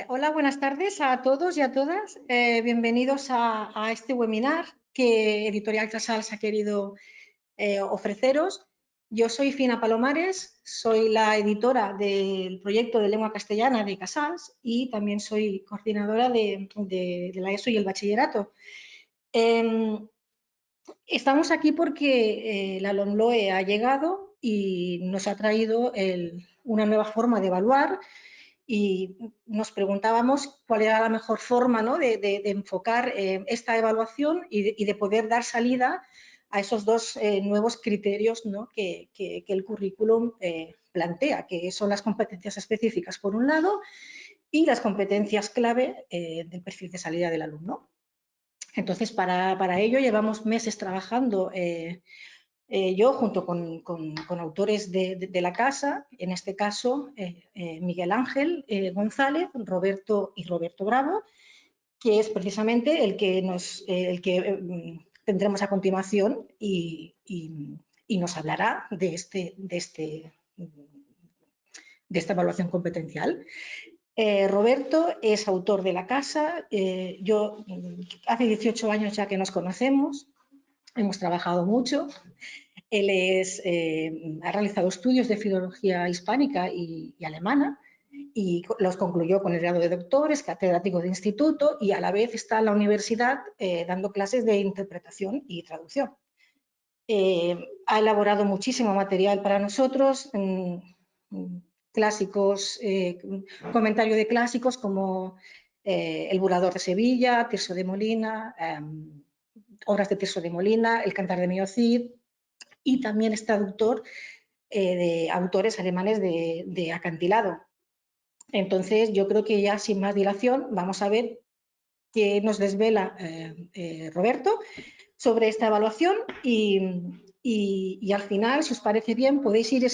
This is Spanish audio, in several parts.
Hola, buenas tardes a todos y a todas. Bienvenidos a este webinar que Editorial Casals ha querido ofreceros. Yo soy Fina Palomares, soy la editora del proyecto de lengua castellana de Casals y también soy coordinadora de la ESO y el bachillerato. Estamos aquí porque la LOMLOE ha llegado y nos ha traído una nueva forma de evaluar y nos preguntábamos cuál era la mejor forma, ¿no?, de enfocar esta evaluación y de poder dar salida a esos dos nuevos criterios, ¿no?, que el currículum plantea, que son las competencias específicas por un lado y las competencias clave del perfil de salida del alumno. Entonces, para ello llevamos meses trabajando yo junto con autores de la casa, en este caso Miguel Ángel González, Roberto Bravo, que es precisamente el que tendremos a continuación y nos hablará de esta evaluación competencial. Roberto es autor de la casa. Hace 18 años ya que nos conocemos, hemos trabajado mucho. Él ha realizado estudios de filología hispánica y alemana y los concluyó con el grado de doctor, es catedrático de instituto y a la vez está en la universidad dando clases de interpretación y traducción. Ha elaborado muchísimo material para nosotros, clásicos, comentario de clásicos como El Burador de Sevilla, Tirso de Molina, obras de Tirso de Molina, El Cantar de Mio Cid, y también es traductor de autores alemanes de acantilado. Entonces, yo creo que ya sin más dilación vamos a ver qué nos desvela Roberto sobre esta evaluación y al final, si os parece bien, podéis ir,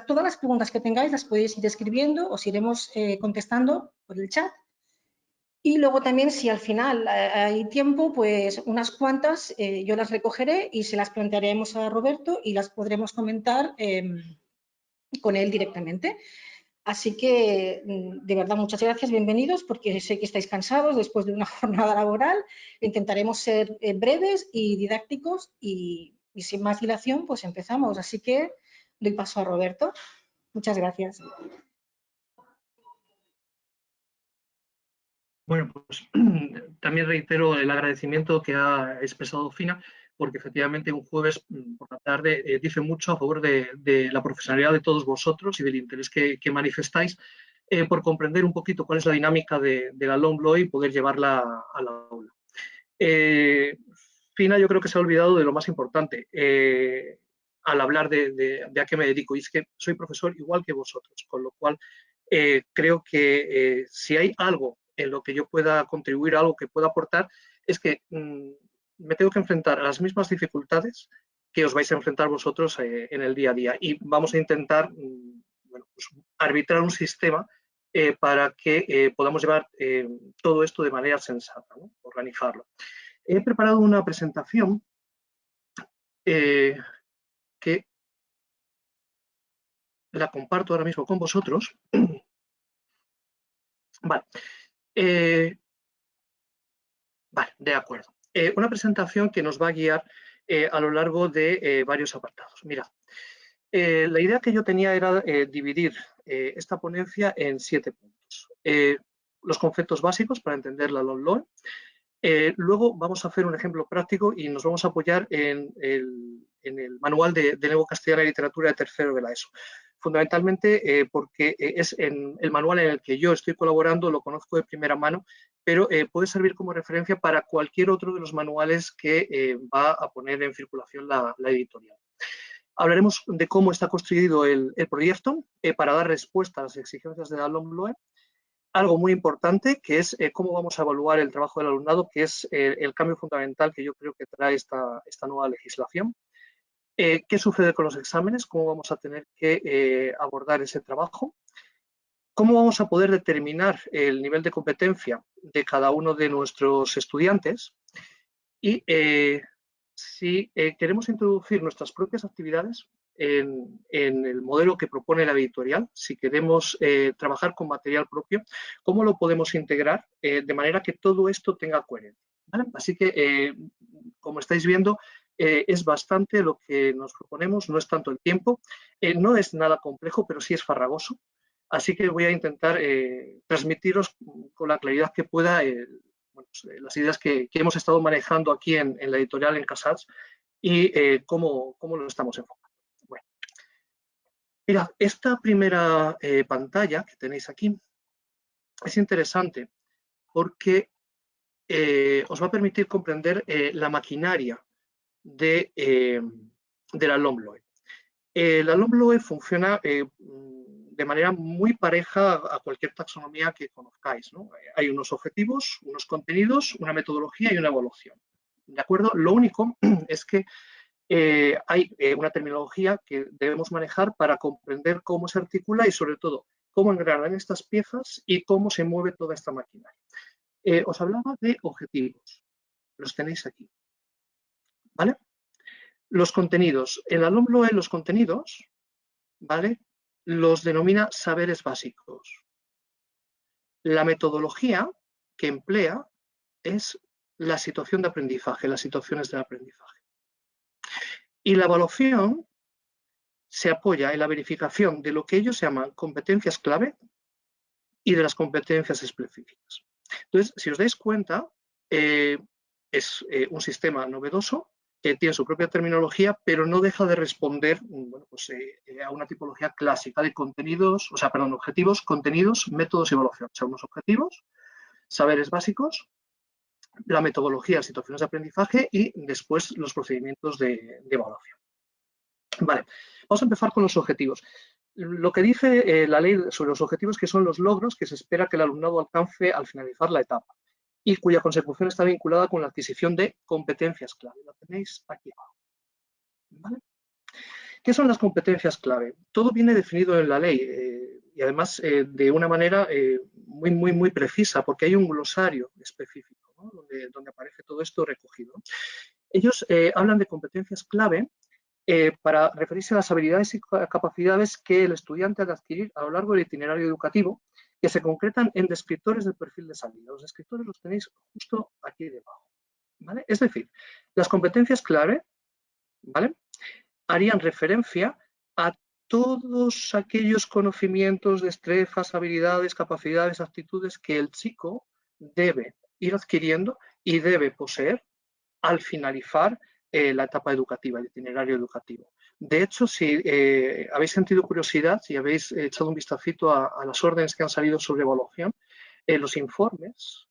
todas las preguntas que tengáis las podéis ir escribiendo, os iremos contestando por el chat. Y luego también, si al final hay tiempo, pues unas cuantas yo las recogeré y se las plantearemos a Roberto y las podremos comentar con él directamente. Así que, de verdad, muchas gracias, bienvenidos, porque sé que estáis cansados después de una jornada laboral. Intentaremos ser breves y didácticos y sin más dilación, pues empezamos. Así que doy paso a Roberto. Muchas gracias. Bueno, pues también reitero el agradecimiento que ha expresado Fina, porque efectivamente un jueves por la tarde dice mucho a favor de la profesionalidad de todos vosotros y del interés que manifestáis por comprender un poquito cuál es la dinámica de la LOMLOE y poder llevarla a la aula. Fina yo creo que se ha olvidado de lo más importante al hablar de a qué me dedico, y es que soy profesor igual que vosotros, con lo cual creo que si hay algo en lo que yo pueda contribuir, algo que pueda aportar, es que me tengo que enfrentar a las mismas dificultades que os vais a enfrentar vosotros en el día a día. Y vamos a intentar bueno, pues, arbitrar un sistema para que podamos llevar todo esto de manera sensata, ¿no? Organizarlo. He preparado una presentación que la comparto ahora mismo con vosotros. Vale. Vale, de acuerdo. Una presentación que nos va a guiar a lo largo de varios apartados. Mirad, la idea que yo tenía era dividir esta ponencia en 7 puntos. Los conceptos básicos para entender la LOMLOE. Luego vamos a hacer un ejemplo práctico y nos vamos a apoyar en el manual de lengua castellana y literatura de tercero de la ESO. Fundamentalmente porque es en el manual en el que yo estoy colaborando, lo conozco de primera mano, pero puede servir como referencia para cualquier otro de los manuales que va a poner en circulación la editorial. Hablaremos de cómo está construido el proyecto para dar respuesta a las exigencias de la LOMLOE. Algo muy importante, que es cómo vamos a evaluar el trabajo del alumnado, que es el cambio fundamental que yo creo que trae esta nueva legislación. ¿Qué sucede con los exámenes? ¿Cómo vamos a tener que abordar ese trabajo? ¿Cómo vamos a poder determinar el nivel de competencia de cada uno de nuestros estudiantes? Y si queremos introducir nuestras propias actividades, en el modelo que propone la editorial, si queremos trabajar con material propio, cómo lo podemos integrar de manera que todo esto tenga coherencia, ¿vale? Así que, como estáis viendo, es bastante lo que nos proponemos, no es tanto el tiempo, no es nada complejo, pero sí es farragoso. Así que voy a intentar transmitiros con la claridad que pueda bueno, pues, las ideas que hemos estado manejando aquí en la editorial en Casals y cómo lo estamos enfocando. Bueno, mirad, esta primera pantalla que tenéis aquí es interesante porque os va a permitir comprender la maquinaria de la LOMLOE. La LOMLOE funciona de manera muy pareja a cualquier taxonomía que conozcáis, ¿no? Hay unos objetivos, unos contenidos, una metodología y una evaluación. ¿De acuerdo? Lo único es que hay una terminología que debemos manejar para comprender cómo se articula y, sobre todo, cómo engranan estas piezas y cómo se mueve toda esta maquinaria. Os hablaba de objetivos. Los tenéis aquí. ¿Vale? Los contenidos. En la LOMLOE los contenidos, ¿vale?, los denomina saberes básicos. La metodología que emplea es la situación de aprendizaje, las situaciones del aprendizaje. Y la evaluación se apoya en la verificación de lo que ellos llaman competencias clave y de las competencias específicas. Entonces, si os dais cuenta, es un sistema novedoso que tiene su propia terminología, pero no deja de responder, bueno, pues, a una tipología clásica de contenidos, o sea, perdón, objetivos, contenidos, métodos y evaluación. O sea, unos objetivos, saberes básicos, la metodología, situaciones de aprendizaje y después los procedimientos de evaluación. Vale, vamos a empezar con los objetivos. Lo que dice la ley sobre los objetivos, que son los logros que se espera que el alumnado alcance al finalizar la etapa y cuya consecución está vinculada con la adquisición de competencias clave. Lo tenéis aquí abajo. ¿Vale? ¿Qué son las competencias clave? Todo viene definido en la ley y además de una manera muy precisa, porque hay un glosario específico, ¿no?, donde aparece todo esto recogido. Ellos hablan de competencias clave para referirse a las habilidades y capacidades que el estudiante ha de adquirir a lo largo del itinerario educativo, que se concretan en descriptores del perfil de salida. Los descriptores los tenéis justo aquí debajo, ¿vale? Es decir, las competencias clave, ¿vale?, harían referencia a todos aquellos conocimientos, destrezas, habilidades, capacidades, actitudes que el chico debe ir adquiriendo y debe poseer al finalizar la etapa educativa, el itinerario educativo. De hecho, si habéis sentido curiosidad, si habéis echado un vistacito a las órdenes que han salido sobre evaluación, los informes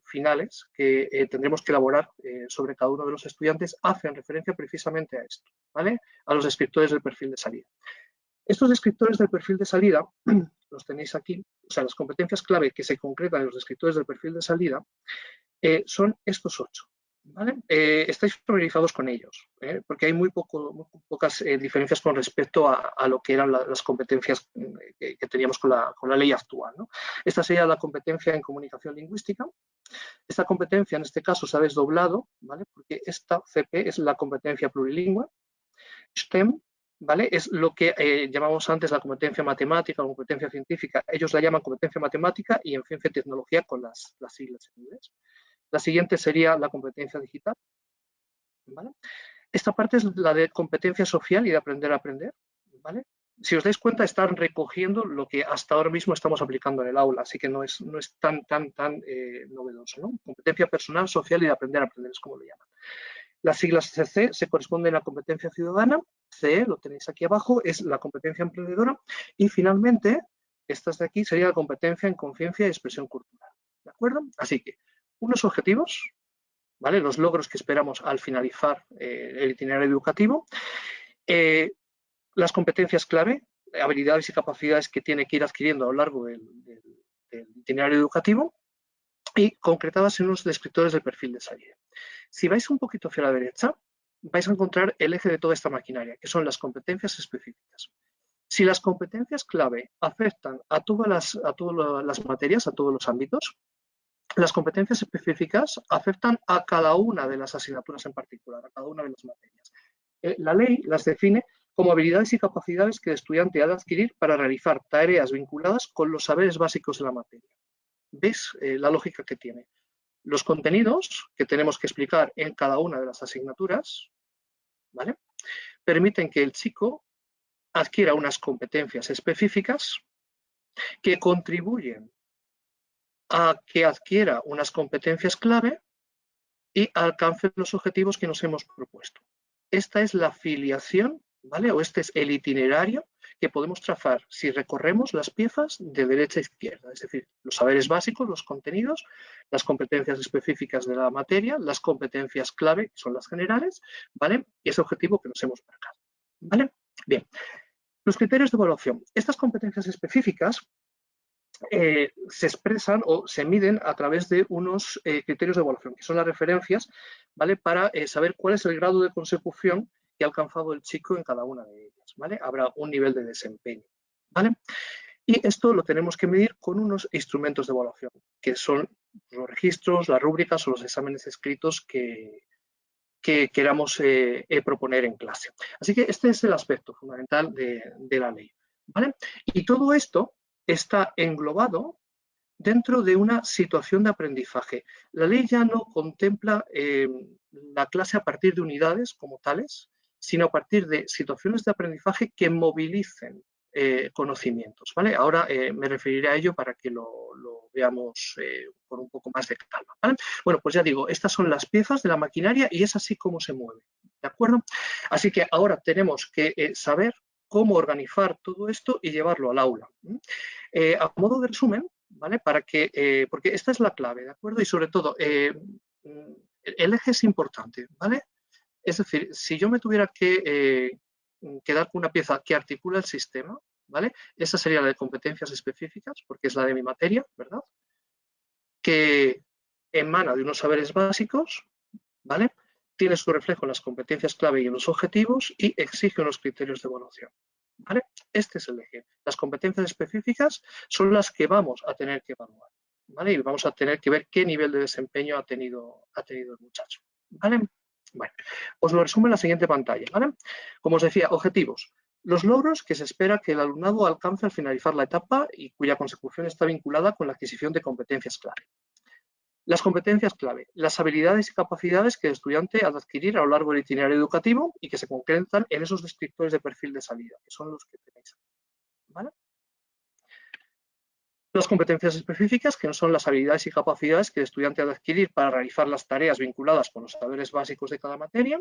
finales que tendremos que elaborar sobre cada uno de los estudiantes hacen referencia precisamente a esto, ¿vale?, a los descriptores del perfil de salida. Estos descriptores del perfil de salida los tenéis aquí, o sea, las competencias clave que se concretan en los descriptores del perfil de salida son estos 8. ¿Vale? Estáis familiarizados con ellos, porque hay muy pocas diferencias con respecto a lo que eran las competencias que teníamos con la ley actual, ¿no? Esta sería la competencia en comunicación lingüística. Esta competencia, en este caso, se ha desdoblado, ¿vale?, porque esta CP es la competencia plurilingüe. STEM, ¿vale?, es lo que llamamos antes la competencia matemática o competencia científica. Ellos la llaman competencia matemática y en ciencia y tecnología con las siglas en inglés. La siguiente sería la competencia digital, ¿vale? Esta parte es la de competencia social y de aprender a aprender, ¿vale? Si os dais cuenta, están recogiendo lo que hasta ahora mismo estamos aplicando en el aula, así que no es tan novedoso, ¿no? Competencia personal, social y de aprender a aprender, es como lo llaman. Las siglas CC se corresponden a la competencia ciudadana, CE, lo tenéis aquí abajo, es la competencia emprendedora y finalmente, estas de aquí sería la competencia en conciencia y expresión cultural, ¿de acuerdo? Así que unos objetivos, ¿vale?, los logros que esperamos al finalizar el itinerario educativo, las competencias clave, habilidades y capacidades que tiene que ir adquiriendo a lo largo del itinerario educativo y concretadas en los descriptores del perfil de salida. Si vais un poquito hacia la derecha, vais a encontrar el eje de toda esta maquinaria, que son las competencias específicas. Si las competencias clave afectan a todas las materias, a todos los ámbitos, las competencias específicas afectan a cada una de las asignaturas en particular, a cada una de las materias. La ley las define como habilidades y capacidades que el estudiante ha de adquirir para realizar tareas vinculadas con los saberes básicos de la materia. ¿Ves la lógica que tiene? Los contenidos que tenemos que explicar en cada una de las asignaturas, ¿vale?, permiten que el chico adquiera unas competencias específicas que contribuyen a que adquiera unas competencias clave y alcance los objetivos que nos hemos propuesto. Esta es la filiación, ¿vale?, o este es el itinerario que podemos trazar si recorremos las piezas de derecha a izquierda, es decir, los saberes básicos, los contenidos, las competencias específicas de la materia, las competencias clave, que son las generales, ¿vale?, y ese objetivo que nos hemos marcado, ¿vale? Bien, los criterios de evaluación. Estas competencias específicas se expresan o se miden a través de unos criterios de evaluación, que son las referencias, ¿vale?, para saber cuál es el grado de consecución que ha alcanzado el chico en cada una de ellas, ¿vale? Habrá un nivel de desempeño, ¿vale? Y esto lo tenemos que medir con unos instrumentos de evaluación, que son los registros, las rúbricas o los exámenes escritos que queramos proponer en clase. Así que este es el aspecto fundamental de la ley, ¿vale? Y todo esto está englobado dentro de una situación de aprendizaje. La ley ya no contempla la clase a partir de unidades como tales, sino a partir de situaciones de aprendizaje que movilicen conocimientos, ¿vale? Ahora me referiré a ello para que lo veamos con un poco más de calma, ¿vale? Bueno, pues ya digo, estas son las piezas de la maquinaria y es así como se mueve, ¿de acuerdo? Así que ahora tenemos que saber cómo organizar todo esto y llevarlo al aula. A modo de resumen, ¿vale? Para que, porque esta es la clave, ¿de acuerdo? Y sobre todo, el eje es importante, ¿vale? Es decir, si yo me tuviera que quedar con una pieza que articula el sistema, ¿vale? Esa sería la de competencias específicas, porque es la de mi materia, ¿verdad?, que emana de unos saberes básicos, ¿vale?, tiene su reflejo en las competencias clave y en los objetivos y exige unos criterios de evaluación, ¿vale? Este es el eje. Las competencias específicas son las que vamos a tener que evaluar, ¿vale? Y vamos a tener que ver qué nivel de desempeño ha tenido el muchacho, ¿vale? Bueno, os lo resumo en la siguiente pantalla, ¿vale? Como os decía, objetivos. Los logros que se espera que el alumnado alcance al finalizar la etapa y cuya consecución está vinculada con la adquisición de competencias clave. Las competencias clave, las habilidades y capacidades que el estudiante ha de adquirir a lo largo del itinerario educativo y que se concretan en esos descriptores de perfil de salida, que son los que tenéis aquí, ¿vale? Las competencias específicas, que no son las habilidades y capacidades que el estudiante ha de adquirir para realizar las tareas vinculadas con los saberes básicos de cada materia.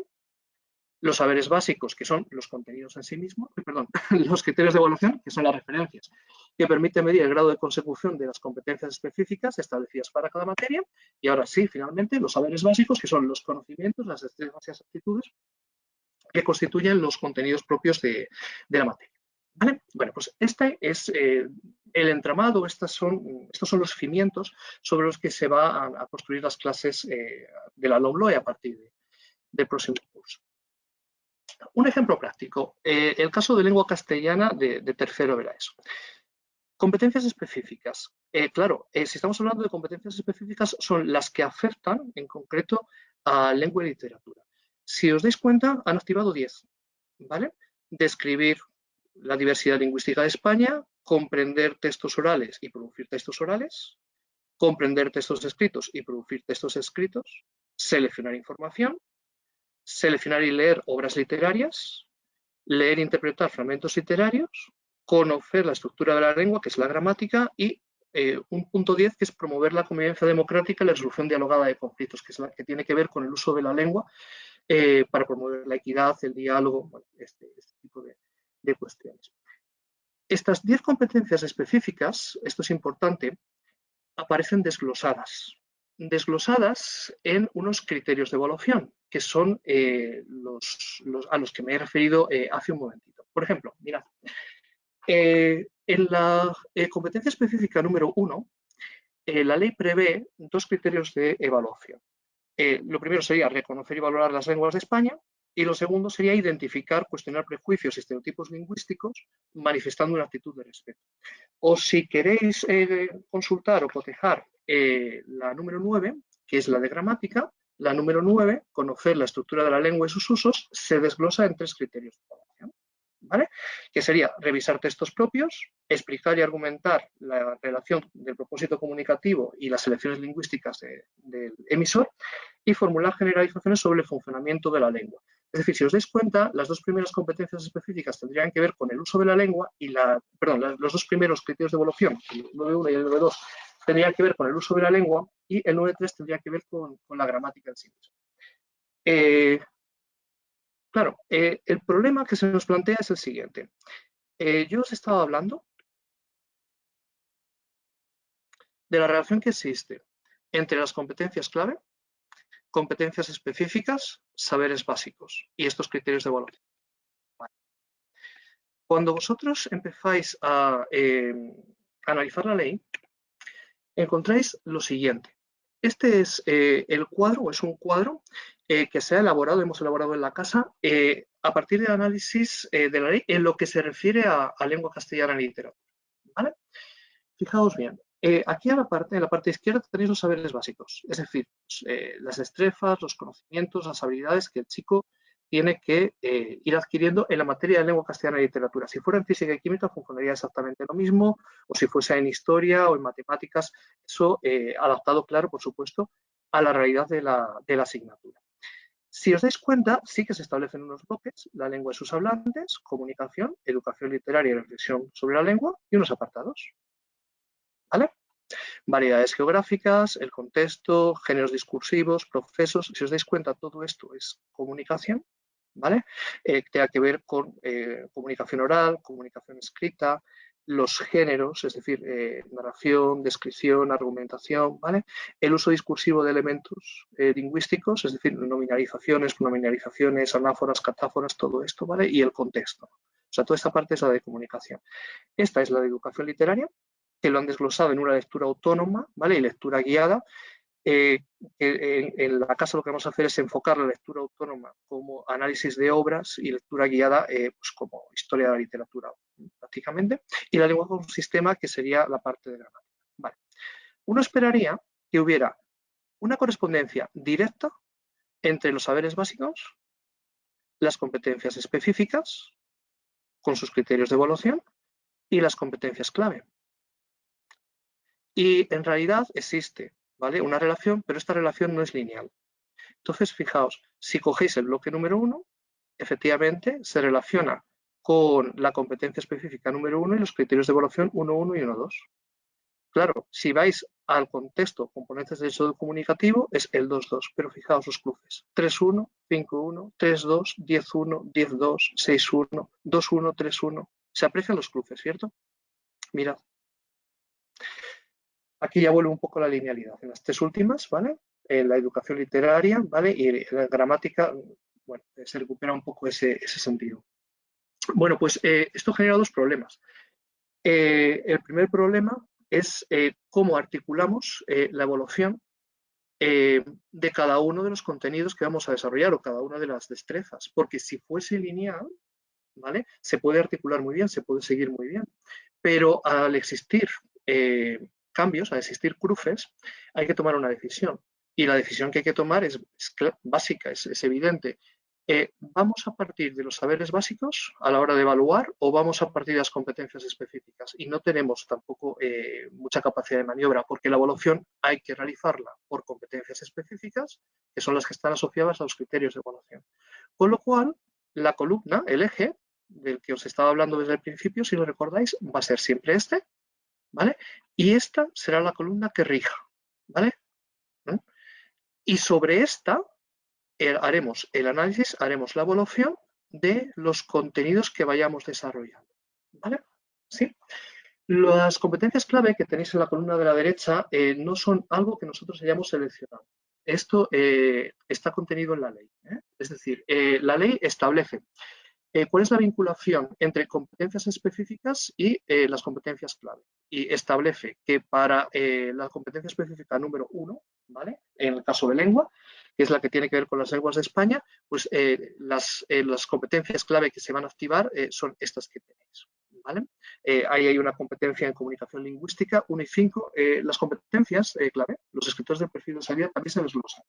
Los saberes básicos, que son los contenidos en sí mismos, perdón, los criterios de evaluación, que son las referencias, que permiten medir el grado de consecución de las competencias específicas establecidas para cada materia. Y ahora sí, finalmente, los saberes básicos, que son los conocimientos, las destrezas y las actitudes que constituyen los contenidos propios de la materia, ¿vale? Bueno, pues este es el entramado, estos son los cimientos sobre los que se van a construir las clases de la LOMLOE a partir del próximo curso. Un ejemplo práctico, el caso de lengua castellana de tercero de la ESO. Competencias específicas. Claro, si estamos hablando de competencias específicas, son las que afectan en concreto a lengua y literatura. Si os dais cuenta, han activado 10, ¿vale? Describir la diversidad lingüística de España, comprender textos orales y producir textos orales, comprender textos escritos y producir textos escritos, seleccionar información, seleccionar y leer obras literarias, leer e interpretar fragmentos literarios, conocer la estructura de la lengua, que es la gramática, y un punto 10, que es promover la convivencia democrática y la resolución dialogada de conflictos, que es la que tiene que ver con el uso de la lengua para promover la equidad, el diálogo, bueno, este tipo de cuestiones. Estas 10 competencias específicas, esto es importante, aparecen desglosadas en unos criterios de evaluación, que son a los que me he referido hace un momentito. Por ejemplo, mirad, en la competencia específica número 1, la ley prevé 2 criterios de evaluación. Lo primero sería reconocer y valorar las lenguas de España, y lo segundo sería identificar, cuestionar prejuicios y estereotipos lingüísticos, manifestando una actitud de respeto. O si queréis consultar o cotejar la número 9, que es la de gramática, la número 9, conocer la estructura de la lengua y sus usos, se desglosa en 3 criterios de evaluación. ¿vale? Que sería revisar textos propios, explicar y argumentar la relación del propósito comunicativo y las selecciones lingüísticas del emisor y formular generalizaciones sobre el funcionamiento de la lengua. Es decir, si os dais cuenta, las dos primeras competencias específicas tendrían que ver con el uso de la lengua y los dos primeros criterios de evaluación, el 9.1 y el 9.2, tendrían que ver con el uso de la lengua y el 9.3 tendría que ver con la gramática en sí misma. Claro, el problema que se nos plantea es el siguiente. Yo os estaba hablando de la relación que existe entre las competencias clave, competencias específicas, saberes básicos y estos criterios de evaluación. Cuando vosotros empezáis a analizar la ley, encontráis lo siguiente. Este es el cuadro, o es un cuadro que se ha elaborado, hemos elaborado en la casa, a partir del análisis de la ley en lo que se refiere a lengua castellana y literatura. ¿Vale? Fijaos bien, aquí en la parte izquierda tenéis los saberes básicos, es decir, las destrezas, los conocimientos, las habilidades que el chico tiene que ir adquiriendo en la materia de lengua castellana y literatura. Si fuera en física y química funcionaría exactamente lo mismo, o si fuese en historia o en matemáticas, eso adaptado, claro, por supuesto, a la realidad de la asignatura. Si os dais cuenta, sí que se establecen unos bloques, la lengua y sus hablantes, comunicación, educación literaria y reflexión sobre la lengua, y unos apartados. ¿Vale? Variedades geográficas, el contexto, géneros discursivos, procesos. Si os dais cuenta, todo esto es comunicación, ¿vale? Tenga que ver con comunicación oral, comunicación escrita, los géneros, es decir, narración, descripción, argumentación, ¿vale? El uso discursivo de elementos lingüísticos, es decir, nominalizaciones, pronominalizaciones, anáforas, catáforas, todo esto, ¿vale? Y el contexto. O sea, toda esta parte es la de comunicación. Esta es la de educación literaria, que lo han desglosado en una lectura autónoma, ¿vale? Y lectura guiada. En la casa lo que vamos a hacer es enfocar la lectura autónoma como análisis de obras y lectura guiada pues como historia de la literatura prácticamente, y la lengua como sistema, que sería la parte de gramática. Vale. Uno esperaría que hubiera una correspondencia directa entre los saberes básicos, las competencias específicas, con sus criterios de evaluación, y las competencias clave. Y en realidad existe, ¿vale?, una relación, pero esta relación no es lineal. Entonces, fijaos, si cogéis el bloque número 1, efectivamente se relaciona con la competencia específica número 1 y los criterios de evaluación 1.1 y 1.2. Claro, si vais al contexto componentes de hecho comunicativo, es el 2.2, pero fijaos los cruces. 3.1, 5.1, 3.2, 10.1, 10.2, 6.1, 2.1, 3.1. Se aprecian los cruces, ¿cierto? Mirad. Aquí ya vuelve un poco la linealidad. En las tres últimas, ¿vale? En la educación literaria, ¿vale? Y en la gramática, bueno, se recupera un poco ese sentido. Bueno, pues esto genera dos problemas. El primer problema es cómo articulamos la evaluación de cada uno de los contenidos que vamos a desarrollar o cada una de las destrezas. Porque si fuese lineal, ¿vale? Se puede articular muy bien, se puede seguir muy bien. Pero al existir cambios, al existir cruces, hay que tomar una decisión. Y la decisión que hay que tomar es básica, es evidente. ¿Vamos a partir de los saberes básicos a la hora de evaluar o vamos a partir de las competencias específicas? Y no tenemos tampoco mucha capacidad de maniobra, porque la evaluación hay que realizarla por competencias específicas, que son las que están asociadas a los criterios de evaluación. Con lo cual, la columna, el eje, del que os estaba hablando desde el principio, si lo recordáis, va a ser siempre este, ¿vale? Y esta será la columna que rija, ¿vale? Y sobre esta haremos el análisis, haremos la evaluación de los contenidos que vayamos desarrollando, ¿vale? ¿Sí? Las competencias clave que tenéis en la columna de la derecha no son algo que nosotros hayamos seleccionado. Esto está contenido en la ley, ¿eh? Es decir, la ley establece ¿cuál es la vinculación entre competencias específicas y las competencias clave? Y establece que para la competencia específica número 1, ¿vale?, en el caso de lengua, que es la que tiene que ver con las lenguas de España, pues las competencias clave que se van a activar son estas que tenéis, ¿vale? Ahí hay una competencia en comunicación lingüística, 1 y 5. Las competencias clave, los escritores de perfil de salida también se desglosan.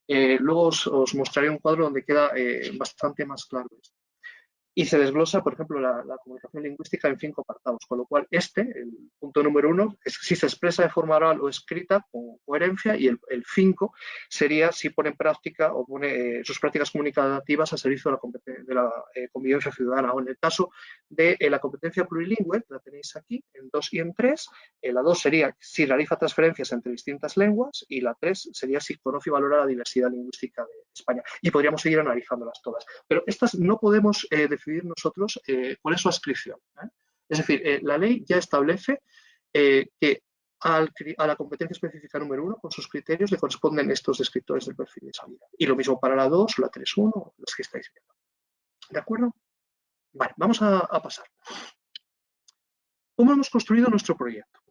Luego os mostraré un cuadro donde queda bastante más claro esto. y se desglosa, por ejemplo, la comunicación lingüística en 5 apartados, con lo cual el punto número 1, es si se expresa de forma oral o escrita con coherencia, y el 5 sería si pone en práctica o pone sus prácticas comunicativas al servicio de la convivencia ciudadana. O en el caso de la competencia plurilingüe, la tenéis aquí en 2 y en 3, la 2 sería si realiza transferencias entre distintas lenguas, y la 3 sería si conoce y valora la diversidad lingüística de España. Y podríamos seguir analizándolas todas. Pero estas no podemos decidir nosotros cuál es su adscripción. Es decir, la ley ya establece que a la competencia específica número 1, con sus criterios, le corresponden estos descriptores del perfil de salida. Y lo mismo para la 2, la 3.1, las que estáis viendo. ¿De acuerdo? Vale, vamos a pasar. ¿Cómo hemos construido nuestro proyecto?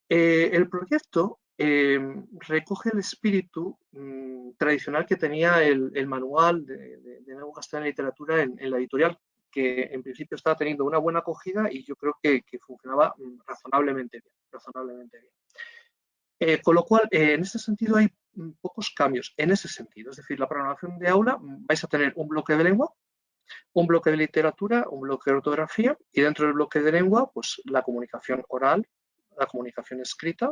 El proyecto recoge el espíritu tradicional que tenía el manual de lengua castellana y literatura en la editorial, que en principio estaba teniendo una buena acogida y yo creo que funcionaba razonablemente bien. Con lo cual, en ese sentido hay pocos cambios, en ese sentido. Es decir, la programación de aula vais a tener un bloque de lengua, un bloque de literatura, un bloque de ortografía, y dentro del bloque de lengua, pues la comunicación oral, la comunicación escrita,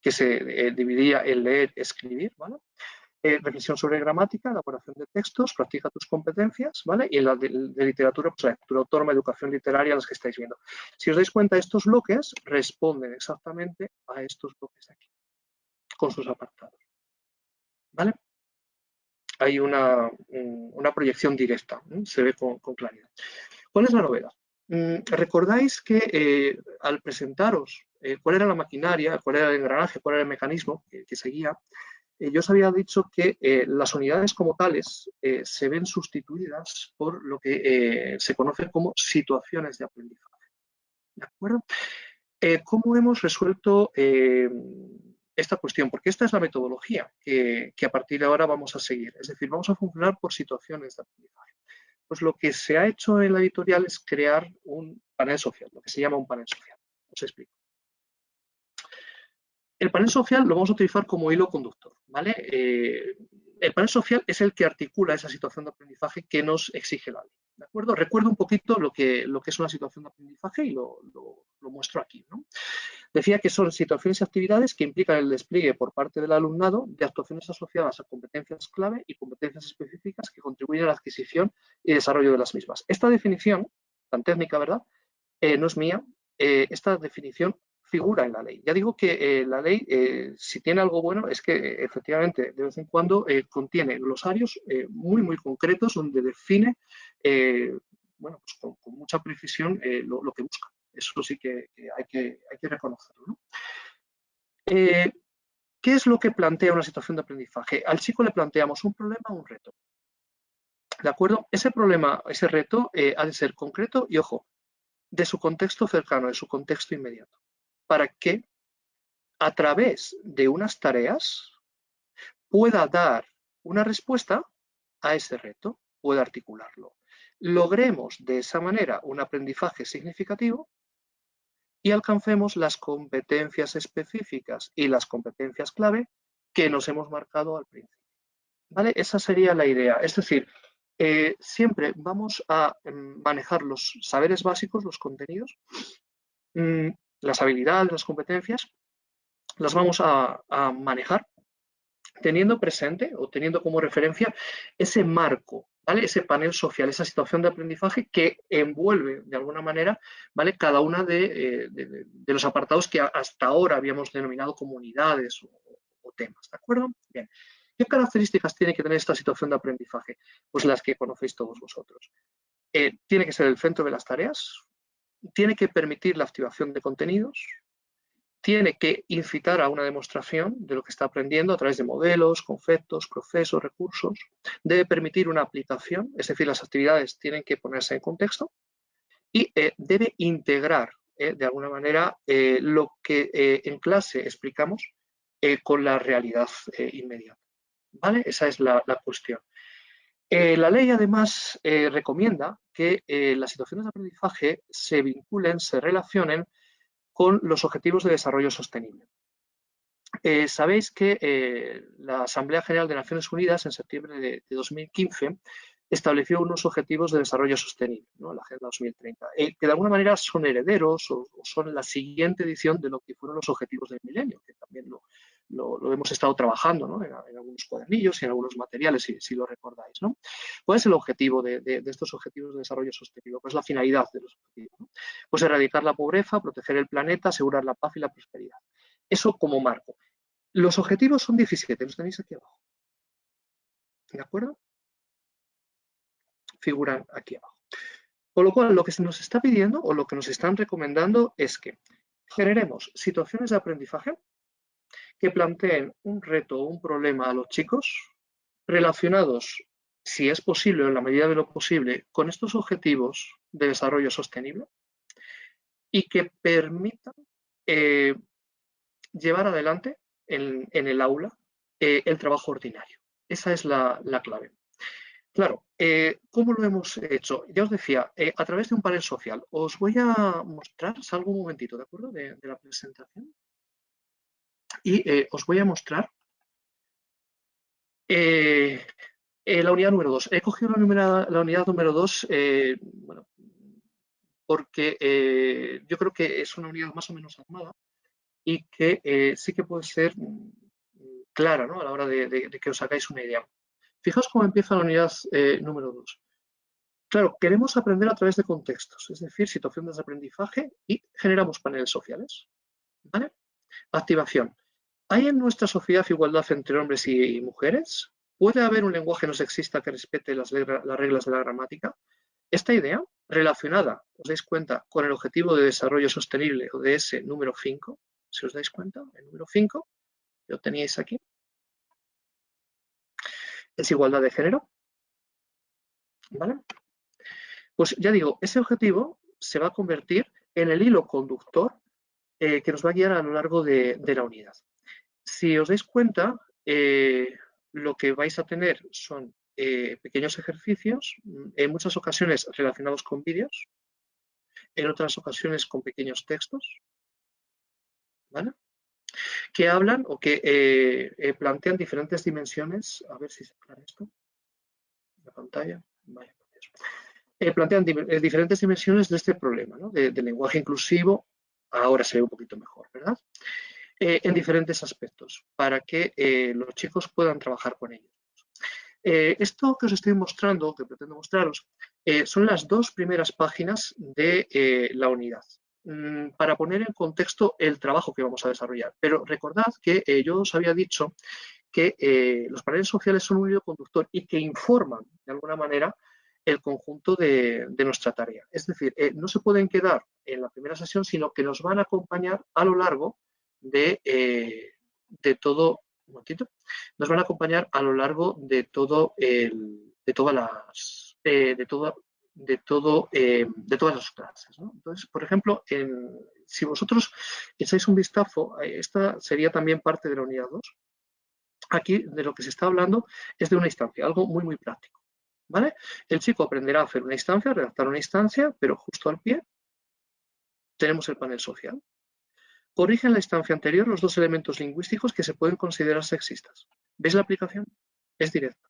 que se dividía en leer, escribir, ¿vale? Reflexión sobre gramática, elaboración de textos, practica tus competencias, ¿vale? Y en la de literatura, pues la lectura autónoma, educación literaria, las que estáis viendo. Si os dais cuenta, estos bloques responden exactamente a estos bloques de aquí, con sus apartados, ¿vale? Hay una proyección directa, se ve con claridad. ¿Cuál es la novedad? ¿Recordáis que al presentaros cuál era la maquinaria, cuál era el engranaje, cuál era el mecanismo que seguía, yo os había dicho que las unidades como tales se ven sustituidas por lo que se conoce como situaciones de aprendizaje? ¿De acuerdo? ¿Cómo hemos resuelto esta cuestión? Porque esta es la metodología que a partir de ahora vamos a seguir. Es decir, vamos a funcionar por situaciones de aprendizaje. Pues lo que se ha hecho en la editorial es crear un panel social, lo que se llama un panel social. Os explico. El panel social lo vamos a utilizar como hilo conductor, ¿vale? El panel social es el que articula esa situación de aprendizaje que nos exige la ley, ¿de acuerdo? Recuerdo un poquito lo que es una situación de aprendizaje y lo muestro aquí, ¿no? Decía que son situaciones y actividades que implican el despliegue por parte del alumnado de actuaciones asociadas a competencias clave y competencias específicas que contribuyen a la adquisición y desarrollo de las mismas. Esta definición, tan técnica, ¿verdad?, no es mía. Esta definición figura en la ley. Ya digo que la ley, si tiene algo bueno, es que efectivamente de vez en cuando contiene glosarios muy concretos donde define, bueno, pues con mucha precisión lo que busca. Eso sí que hay que reconocerlo, ¿no? ¿Qué es lo que plantea una situación de aprendizaje? Al chico le planteamos un problema o un reto. ¿De acuerdo? Ese problema, ese reto ha de ser concreto y, ojo, de su contexto cercano, de su contexto inmediato, para que a través de unas tareas pueda dar una respuesta a ese reto, pueda articularlo. Logremos de esa manera un aprendizaje significativo y alcancemos las competencias específicas y las competencias clave que nos hemos marcado al principio, ¿vale? Esa sería la idea. Es decir, siempre vamos a manejar los saberes básicos, los contenidos, las habilidades, las competencias, las vamos a manejar teniendo presente o teniendo como referencia ese marco, ¿vale? Ese panel social, esa situación de aprendizaje que envuelve de alguna manera, ¿vale?, cada una de los apartados que hasta ahora habíamos denominado comunidades o temas, ¿de acuerdo? Bien. ¿Qué características tiene que tener esta situación de aprendizaje? Pues las que conocéis todos vosotros. Tiene que ser el centro de las tareas, tiene que permitir la activación de contenidos, tiene que incitar a una demostración de lo que está aprendiendo a través de modelos, conceptos, procesos, recursos. Debe permitir una aplicación, es decir, las actividades tienen que ponerse en contexto y debe integrar de alguna manera lo que en clase explicamos con la realidad inmediata, ¿vale? Esa es la cuestión. La ley además recomienda que las situaciones de aprendizaje se vinculen, se relacionen con los objetivos de desarrollo sostenible. Sabéis que la Asamblea General de Naciones Unidas en septiembre de 2015 estableció unos objetivos de desarrollo sostenible, ¿no? La Agenda 2030, que de alguna manera son herederos o son la siguiente edición de lo que fueron los objetivos del milenio, que también lo hemos estado trabajando, ¿no? en algunos cuadernillos y en algunos materiales, si lo recordáis, ¿no? ¿Cuál es el objetivo de estos objetivos de desarrollo sostenible? ¿Cuál es la finalidad de los objetivos, ¿no? Pues erradicar la pobreza, proteger el planeta, asegurar la paz y la prosperidad. Eso como marco. Los objetivos son 17, los tenéis aquí abajo. ¿De acuerdo? Figuran aquí abajo. Con lo cual, lo que se nos está pidiendo o lo que nos están recomendando es que generemos situaciones de aprendizaje que planteen un reto o un problema a los chicos relacionados, si es posible o en la medida de lo posible, con estos objetivos de desarrollo sostenible y que permitan llevar adelante en el aula el trabajo ordinario. Esa es la clave. Claro, ¿cómo lo hemos hecho? Ya os decía, a través de un panel social. Os voy a mostrar, salgo un momentito, ¿de acuerdo? De la presentación. Y os voy a mostrar la unidad número 2. He cogido la unidad número 2 bueno, porque yo creo que es una unidad más o menos armada y que sí que puede ser clara, ¿no? A la hora de que os hagáis una idea. Fijaos cómo empieza la unidad número 2. Claro, queremos aprender a través de contextos, es decir, situaciones de aprendizaje y generamos paneles sociales. ¿Vale? Activación. ¿Hay en nuestra sociedad igualdad entre hombres y mujeres? ¿Puede haber un lenguaje no sexista que respete las reglas de la gramática? Esta idea, relacionada, os dais cuenta, con el objetivo de desarrollo sostenible ODS número 5, si os dais cuenta, el número 5, lo teníais aquí, es igualdad de género. ¿Vale? Pues ya digo, ese objetivo se va a convertir en el hilo conductor que nos va a guiar a lo largo de la unidad. Si os dais cuenta, lo que vais a tener son pequeños ejercicios, en muchas ocasiones relacionados con vídeos, en otras ocasiones con pequeños textos, ¿vale? Que hablan o que plantean diferentes dimensiones. A ver si se aclara esto. La pantalla. Vaya. Plantean diferentes dimensiones de este problema, ¿no? Del lenguaje inclusivo. Ahora se ve un poquito mejor, ¿verdad? En diferentes aspectos, para que los chicos puedan trabajar con ellos. Esto que os estoy mostrando, que pretendo mostraros, son las dos primeras páginas de la unidad, para poner en contexto el trabajo que vamos a desarrollar. Pero recordad que yo os había dicho que los paneles sociales son un hilo conductor y que informan, de alguna manera, el conjunto de nuestra tarea. Es decir, no se pueden quedar en la primera sesión, sino que nos van a acompañar a lo largo de todo, un momentito, nos van a acompañar a lo largo de todas las clases, ¿no? Entonces, por ejemplo, si vosotros echáis un vistazo, esta sería también parte de la unidad 2. Aquí de lo que se está hablando es de una instancia, algo muy, muy práctico. ¿Vale? El chico aprenderá a hacer una instancia, a redactar una instancia, pero justo al pie tenemos el panel social. Corrige en la instancia anterior los dos elementos lingüísticos que se pueden considerar sexistas. ¿Veis la aplicación? Es directa.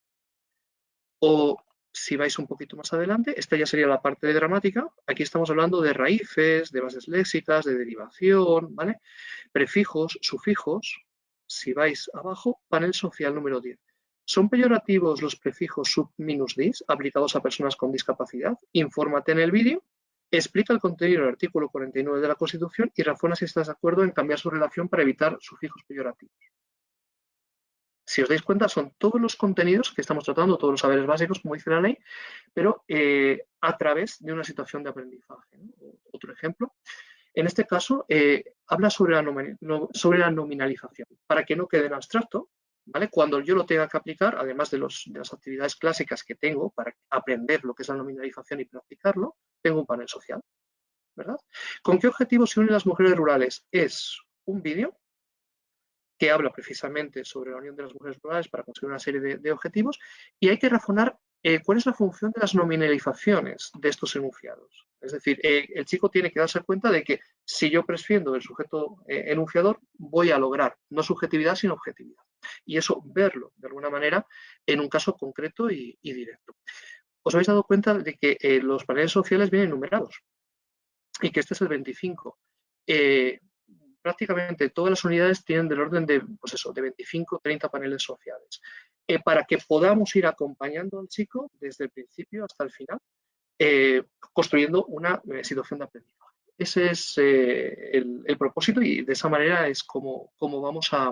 O si vais un poquito más adelante, esta ya sería la parte de gramática. Aquí estamos hablando de raíces, de bases léxicas, de derivación, ¿vale? Prefijos, sufijos. Si vais abajo, panel social número 10. ¿Son peyorativos los prefijos sub-dis aplicados a personas con discapacidad? Infórmate en el vídeo. Explica el contenido del artículo 49 de la Constitución y razona si estás de acuerdo en cambiar su relación para evitar sufijos peyorativos. Si os dais cuenta, son todos los contenidos que estamos tratando, todos los saberes básicos, como dice la ley, pero a través de una situación de aprendizaje, ¿no? Otro ejemplo. En este caso, habla sobre la nominalización, para que no quede en abstracto, ¿vale? Cuando yo lo tenga que aplicar, además de las actividades clásicas que tengo para aprender lo que es la nominalización y practicarlo, tengo un panel social, ¿verdad? ¿Con qué objetivo se unen las mujeres rurales? Es un vídeo que habla precisamente sobre la unión de las mujeres rurales para conseguir una serie de objetivos y hay que razonar cuál es la función de las nominalizaciones de estos enunciados. Es decir, el chico tiene que darse cuenta de que si yo prescindo del sujeto enunciador, voy a lograr no subjetividad, sino objetividad. Y eso verlo, de alguna manera, en un caso concreto y directo. os habéis dado cuenta de que los paneles sociales vienen numerados y que este es el 25. Prácticamente todas las unidades tienen del orden de, pues eso, de 25 o 30 paneles sociales. Para que podamos ir acompañando al chico desde el principio hasta el final, construyendo una situación de aprendizaje. Ese es el propósito y de esa manera es como vamos a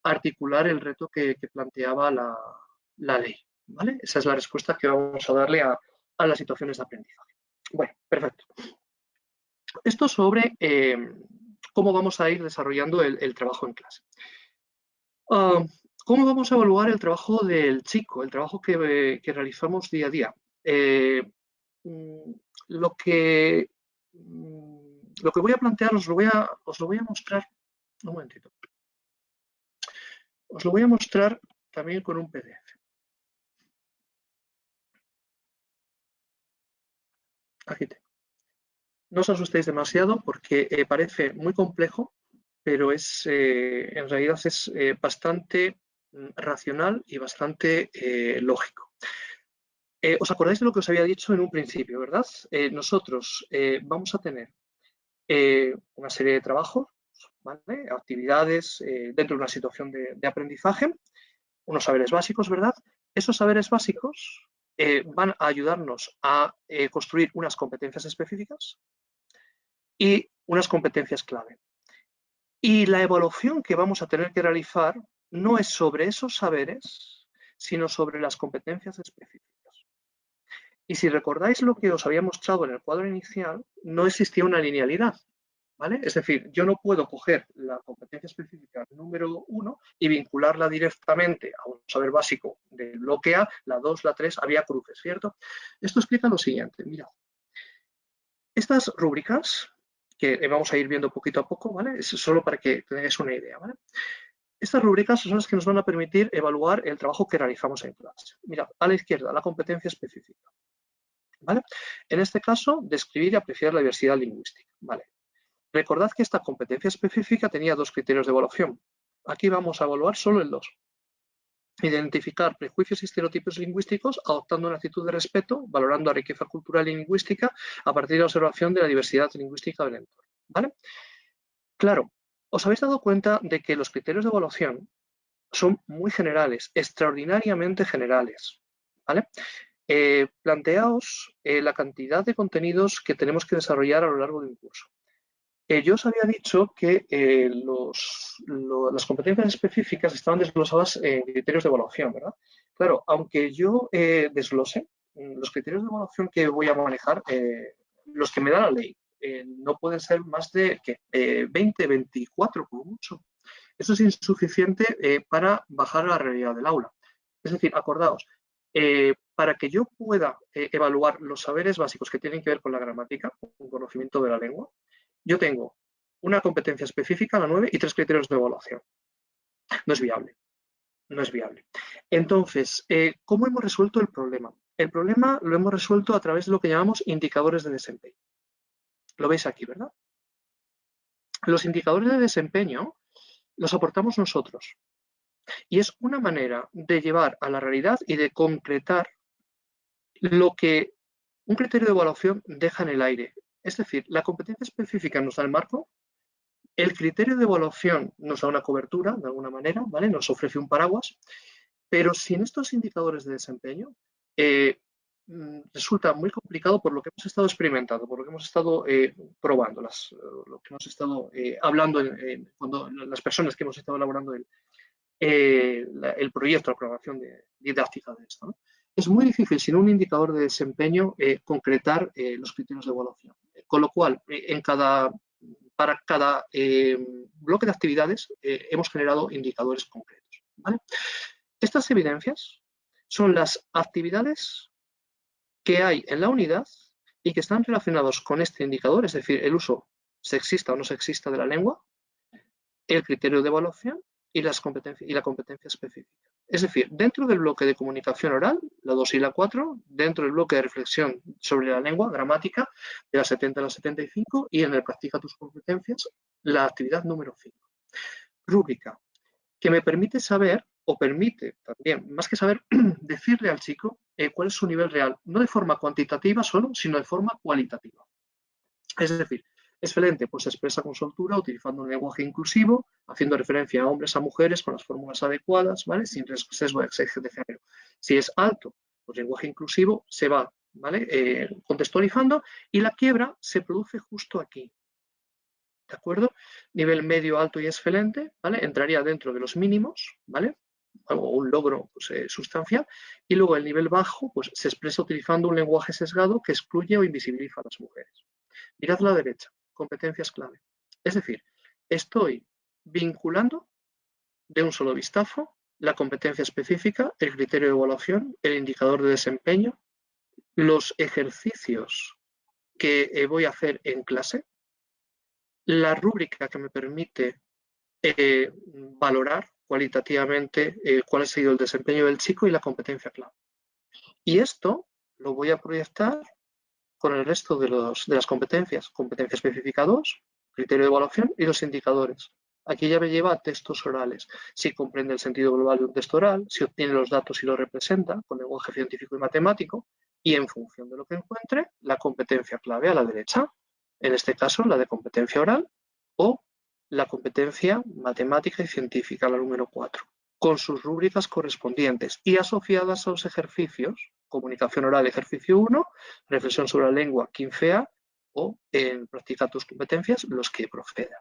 articular el reto que planteaba la ley. ¿Vale? Esa es la respuesta que vamos a darle a las situaciones de aprendizaje. Bueno, perfecto. Esto sobre cómo vamos a ir desarrollando el trabajo en clase. ¿Cómo vamos a evaluar el trabajo del chico, el trabajo que realizamos día a día? Lo que voy a plantear os lo voy a mostrar. Un momentito. Os lo voy a mostrar también con un PDF. Aquí tengo. No os asustéis demasiado porque parece muy complejo, pero en realidad es bastante racional y bastante lógico. ¿Os acordáis de lo que os había dicho en un principio, verdad? Nosotros vamos a tener una serie de trabajos, ¿vale? Actividades dentro de una situación de aprendizaje, unos saberes básicos, ¿verdad? Esos saberes básicos van a ayudarnos a construir unas competencias específicas y unas competencias clave. Y la evaluación que vamos a tener que realizar no es sobre esos saberes, sino sobre las competencias específicas. Y si recordáis lo que os había mostrado en el cuadro inicial, no existía una linealidad, ¿vale? Es decir, yo no puedo coger la competencia específica número 1 y vincularla directamente a un saber básico del bloque A, la 2, la 3, había cruces, ¿cierto? Esto explica lo siguiente, mirad. Estas rúbricas, que vamos a ir viendo poquito a poco, ¿vale? Es solo para que tengáis una idea, ¿vale? Estas rúbricas son las que nos van a permitir evaluar el trabajo que realizamos en clase. Mirad, a la izquierda, la competencia específica, ¿vale? En este caso, describir y apreciar la diversidad lingüística, ¿vale? Recordad que esta competencia específica tenía dos criterios de evaluación. Aquí vamos a evaluar solo el 2. Identificar prejuicios y estereotipos lingüísticos adoptando una actitud de respeto, valorando la riqueza cultural y lingüística a partir de la observación de la diversidad lingüística del entorno, ¿vale? Claro, os habéis dado cuenta de que los criterios de evaluación son muy generales, extraordinariamente generales, ¿vale? Planteaos la cantidad de contenidos que tenemos que desarrollar a lo largo de un curso. Yo os había dicho que las competencias específicas estaban desglosadas en criterios de evaluación, ¿verdad? Claro, aunque yo desglose los criterios de evaluación que voy a manejar, los que me da la ley, no pueden ser más de 20, 24 como mucho. Eso es insuficiente para bajar a la realidad del aula. Es decir, acordaos, para que yo pueda evaluar los saberes básicos que tienen que ver con la gramática, con conocimiento de la lengua, yo tengo una competencia específica, la 9, y 3 criterios de evaluación. No es viable. No es viable. Entonces, ¿cómo hemos resuelto el problema? El problema lo hemos resuelto a través de lo que llamamos indicadores de desempeño. Lo veis aquí, ¿verdad? Los indicadores de desempeño los aportamos nosotros. Y es una manera de llevar a la realidad y de concretar lo que un criterio de evaluación deja en el aire. Es decir, la competencia específica nos da el marco, el criterio de evaluación nos da una cobertura, de alguna manera, ¿vale? Nos ofrece un paraguas, pero sin estos indicadores de desempeño resulta muy complicado por lo que hemos estado experimentando, por lo que hemos estado probando, lo que hemos estado hablando cuando las personas que hemos estado elaborando el proyecto, la programación didáctica de esto, ¿no? Es muy difícil sin un indicador de desempeño concretar los criterios de evaluación. Con lo cual, para cada bloque de actividades hemos generado indicadores concretos, ¿vale? Estas evidencias son las actividades que hay en la unidad y que están relacionados con este indicador, es decir, el uso sexista o no sexista de la lengua, el criterio de evaluación y la competencia específica. Es decir, dentro del bloque de comunicación oral, la 2 y la 4, dentro del bloque de reflexión sobre la lengua, gramática, de la 70 a la 75, y en el practica tus competencias, la actividad número 5. Rúbrica, que me permite saber o permite también, más que saber, decirle al chico cuál es su nivel real, no de forma cuantitativa solo, sino de forma cualitativa. Es decir, excelente, pues se expresa con soltura utilizando un lenguaje inclusivo, haciendo referencia a hombres, a mujeres, con las fórmulas adecuadas, ¿vale? Sin sesgo de género. Si es alto, pues lenguaje inclusivo se va, ¿vale? Contextualizando, y la quiebra se produce justo aquí. ¿De acuerdo? Nivel medio, alto y excelente, ¿vale? Entraría dentro de los mínimos, ¿vale? O un logro pues, sustancial. Y luego el nivel bajo, pues se expresa utilizando un lenguaje sesgado que excluye o invisibiliza a las mujeres. Mirad a la derecha, competencias clave. Es decir, estoy vinculando de un solo vistazo la competencia específica, el criterio de evaluación, el indicador de desempeño, los ejercicios que voy a hacer en clase, la rúbrica que me permite valorar cualitativamente cuál ha sido el desempeño del chico y la competencia clave. Y esto lo voy a proyectar con el resto de las competencias. Competencia específica 2, criterio de evaluación y los indicadores. Aquí ya me lleva a textos orales. Si comprende el sentido global de un texto oral, si obtiene los datos y los representa con lenguaje científico y matemático, y en función de lo que encuentre, la competencia clave a la derecha. En este caso, la de competencia oral o la competencia matemática y científica, la número 4, con sus rúbricas correspondientes y asociadas a los ejercicios, comunicación oral, ejercicio 1, reflexión sobre la lengua, 15A, o en practica tus competencias, los que procedan.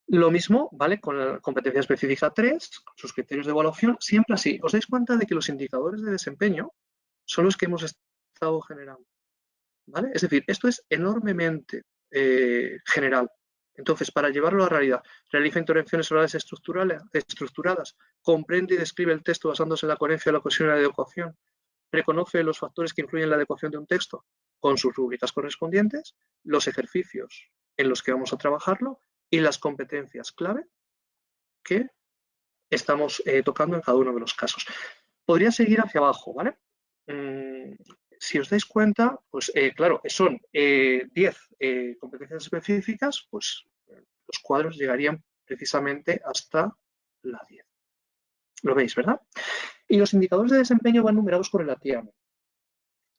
Lo mismo, ¿vale? Con la competencia específica 3, sus criterios de evaluación, siempre así. Os dais cuenta de que los indicadores de desempeño son los que hemos estado generando, ¿vale? Es decir, esto es enormemente general. Entonces, para llevarlo a la realidad, realiza intervenciones orales estructuradas, comprende y describe el texto basándose en la coherencia, la cohesión y la adecuación, reconoce los factores que influyen en la adecuación de un texto con sus rúbricas correspondientes, los ejercicios en los que vamos a trabajarlo y las competencias clave que estamos tocando en cada uno de los casos. Podría seguir hacia abajo, ¿vale? Si os dais cuenta, pues claro, son 10 competencias específicas, pues los cuadros llegarían precisamente hasta la 10. ¿Lo veis, verdad? Y los indicadores de desempeño van numerados correlativamente.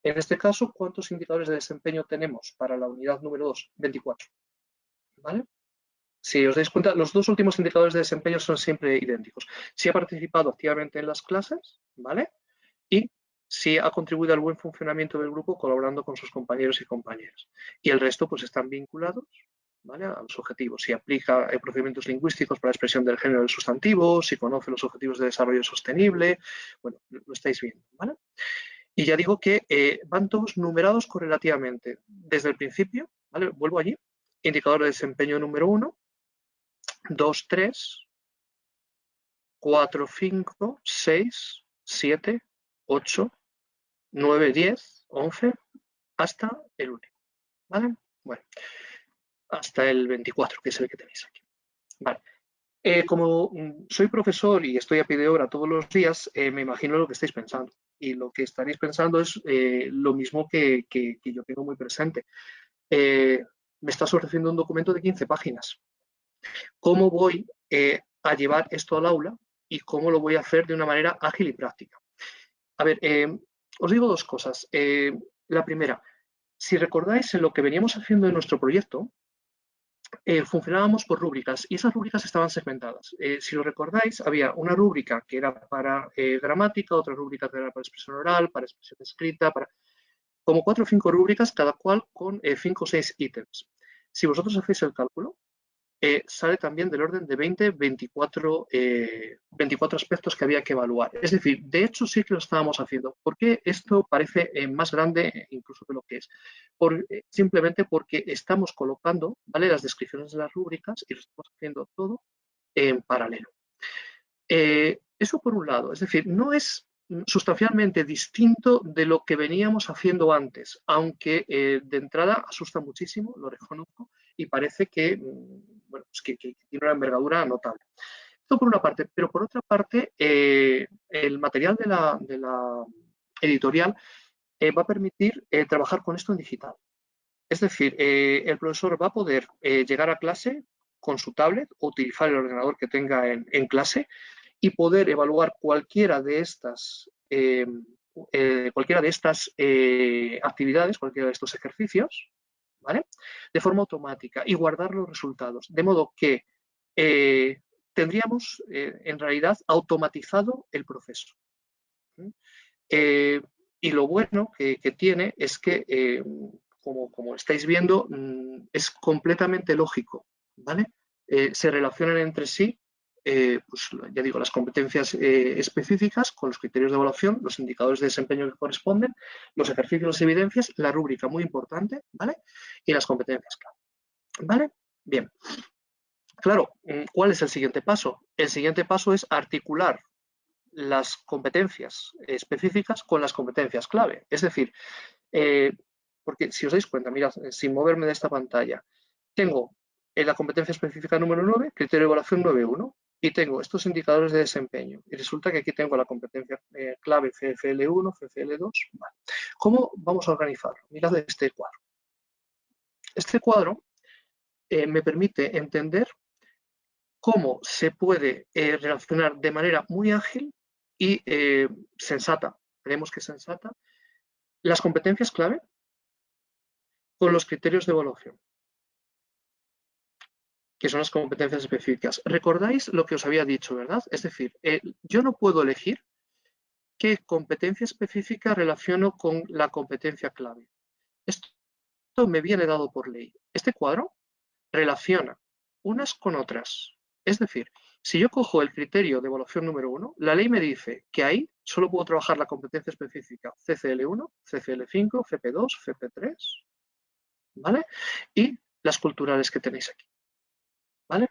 En este caso, ¿cuántos indicadores de desempeño tenemos para la unidad número 2? 24. ¿Vale? Si os dais cuenta, los dos últimos indicadores de desempeño son siempre idénticos. Si ha participado activamente en las clases, ¿vale? Y si ha contribuido al buen funcionamiento del grupo colaborando con sus compañeros y compañeras. Y el resto pues están vinculados, ¿vale?, a los objetivos. Si aplica procedimientos lingüísticos para la expresión del género del sustantivo, si conoce los objetivos de desarrollo sostenible, bueno, lo estáis viendo, ¿vale? Y ya digo que van todos numerados correlativamente. Desde el principio, ¿vale? Vuelvo allí. Indicador de desempeño número 1, 2, 3, 4, 5, 6, 7, 8, 9, 10, 11, hasta el último, ¿vale? Bueno, hasta el 24, que es el que tenéis aquí. Vale. Como soy profesor y estoy a pie de obra todos los días, me imagino lo que estáis pensando. Y lo que estaréis pensando es lo mismo que yo tengo muy presente. Me estás ofreciendo un documento de 15 páginas. ¿Cómo voy a llevar esto al aula y cómo lo voy a hacer de una manera ágil y práctica? A ver, os digo dos cosas. La primera, si recordáis en lo que veníamos haciendo en nuestro proyecto, funcionábamos por rúbricas y esas rúbricas estaban segmentadas. Si lo recordáis, había una rúbrica que era para gramática, otra rúbrica que era para expresión oral, para expresión escrita, como 4 o 5 rúbricas, cada cual con 5 o 6 ítems. Si vosotros hacéis el cálculo, sale también del orden de 20, 24 aspectos que había que evaluar. Es decir, de hecho sí que lo estábamos haciendo. ¿Por qué esto parece más grande incluso de lo que es? Simplemente porque estamos colocando, ¿vale?, las descripciones de las rúbricas y lo estamos haciendo todo en paralelo. Eso por un lado, es decir, no es sustancialmente distinto de lo que veníamos haciendo antes, aunque de entrada asusta muchísimo, lo reconozco, y parece que, bueno, pues que tiene una envergadura notable. Esto por una parte, pero por otra parte, el material de la editorial va a permitir trabajar con esto en digital. Es decir, el profesor va a poder llegar a clase con su tablet o utilizar el ordenador que tenga en clase y poder evaluar cualquiera de estas actividades, cualquiera de estos ejercicios, ¿vale? De forma automática y guardar los resultados. De modo que tendríamos en realidad automatizado el proceso. Y lo bueno que tiene es que, como estáis viendo, es completamente lógico, ¿vale? Se relacionan entre sí, pues ya digo, las competencias específicas con los criterios de evaluación, los indicadores de desempeño que corresponden, los ejercicios, las evidencias, la rúbrica muy importante, ¿vale? Y las competencias clave, ¿vale? Bien. Claro, ¿cuál es el siguiente paso? El siguiente paso es articular las competencias específicas con las competencias clave. Es decir, porque si os dais cuenta, mirad, sin moverme de esta pantalla, tengo en la competencia específica número 9, criterio de evaluación 9.1, y tengo estos indicadores de desempeño. Y resulta que aquí tengo la competencia clave CFL1, CFL2. Vale. ¿Cómo vamos a organizarlo? Mirad este cuadro. Este cuadro me permite entender cómo se puede relacionar de manera muy ágil y sensata, creemos que sensata, las competencias clave con los criterios de evaluación, que son las competencias específicas. ¿Recordáis lo que os había dicho, verdad? Es decir, yo no puedo elegir qué competencia específica relaciono con la competencia clave. Esto me viene dado por ley. Este cuadro relaciona unas con otras. Es decir, si yo cojo el criterio de evaluación número 1, la ley me dice que ahí solo puedo trabajar la competencia específica CCL1, CCL5, CP2, CP3, ¿vale? Y las culturales que tenéis aquí, ¿vale?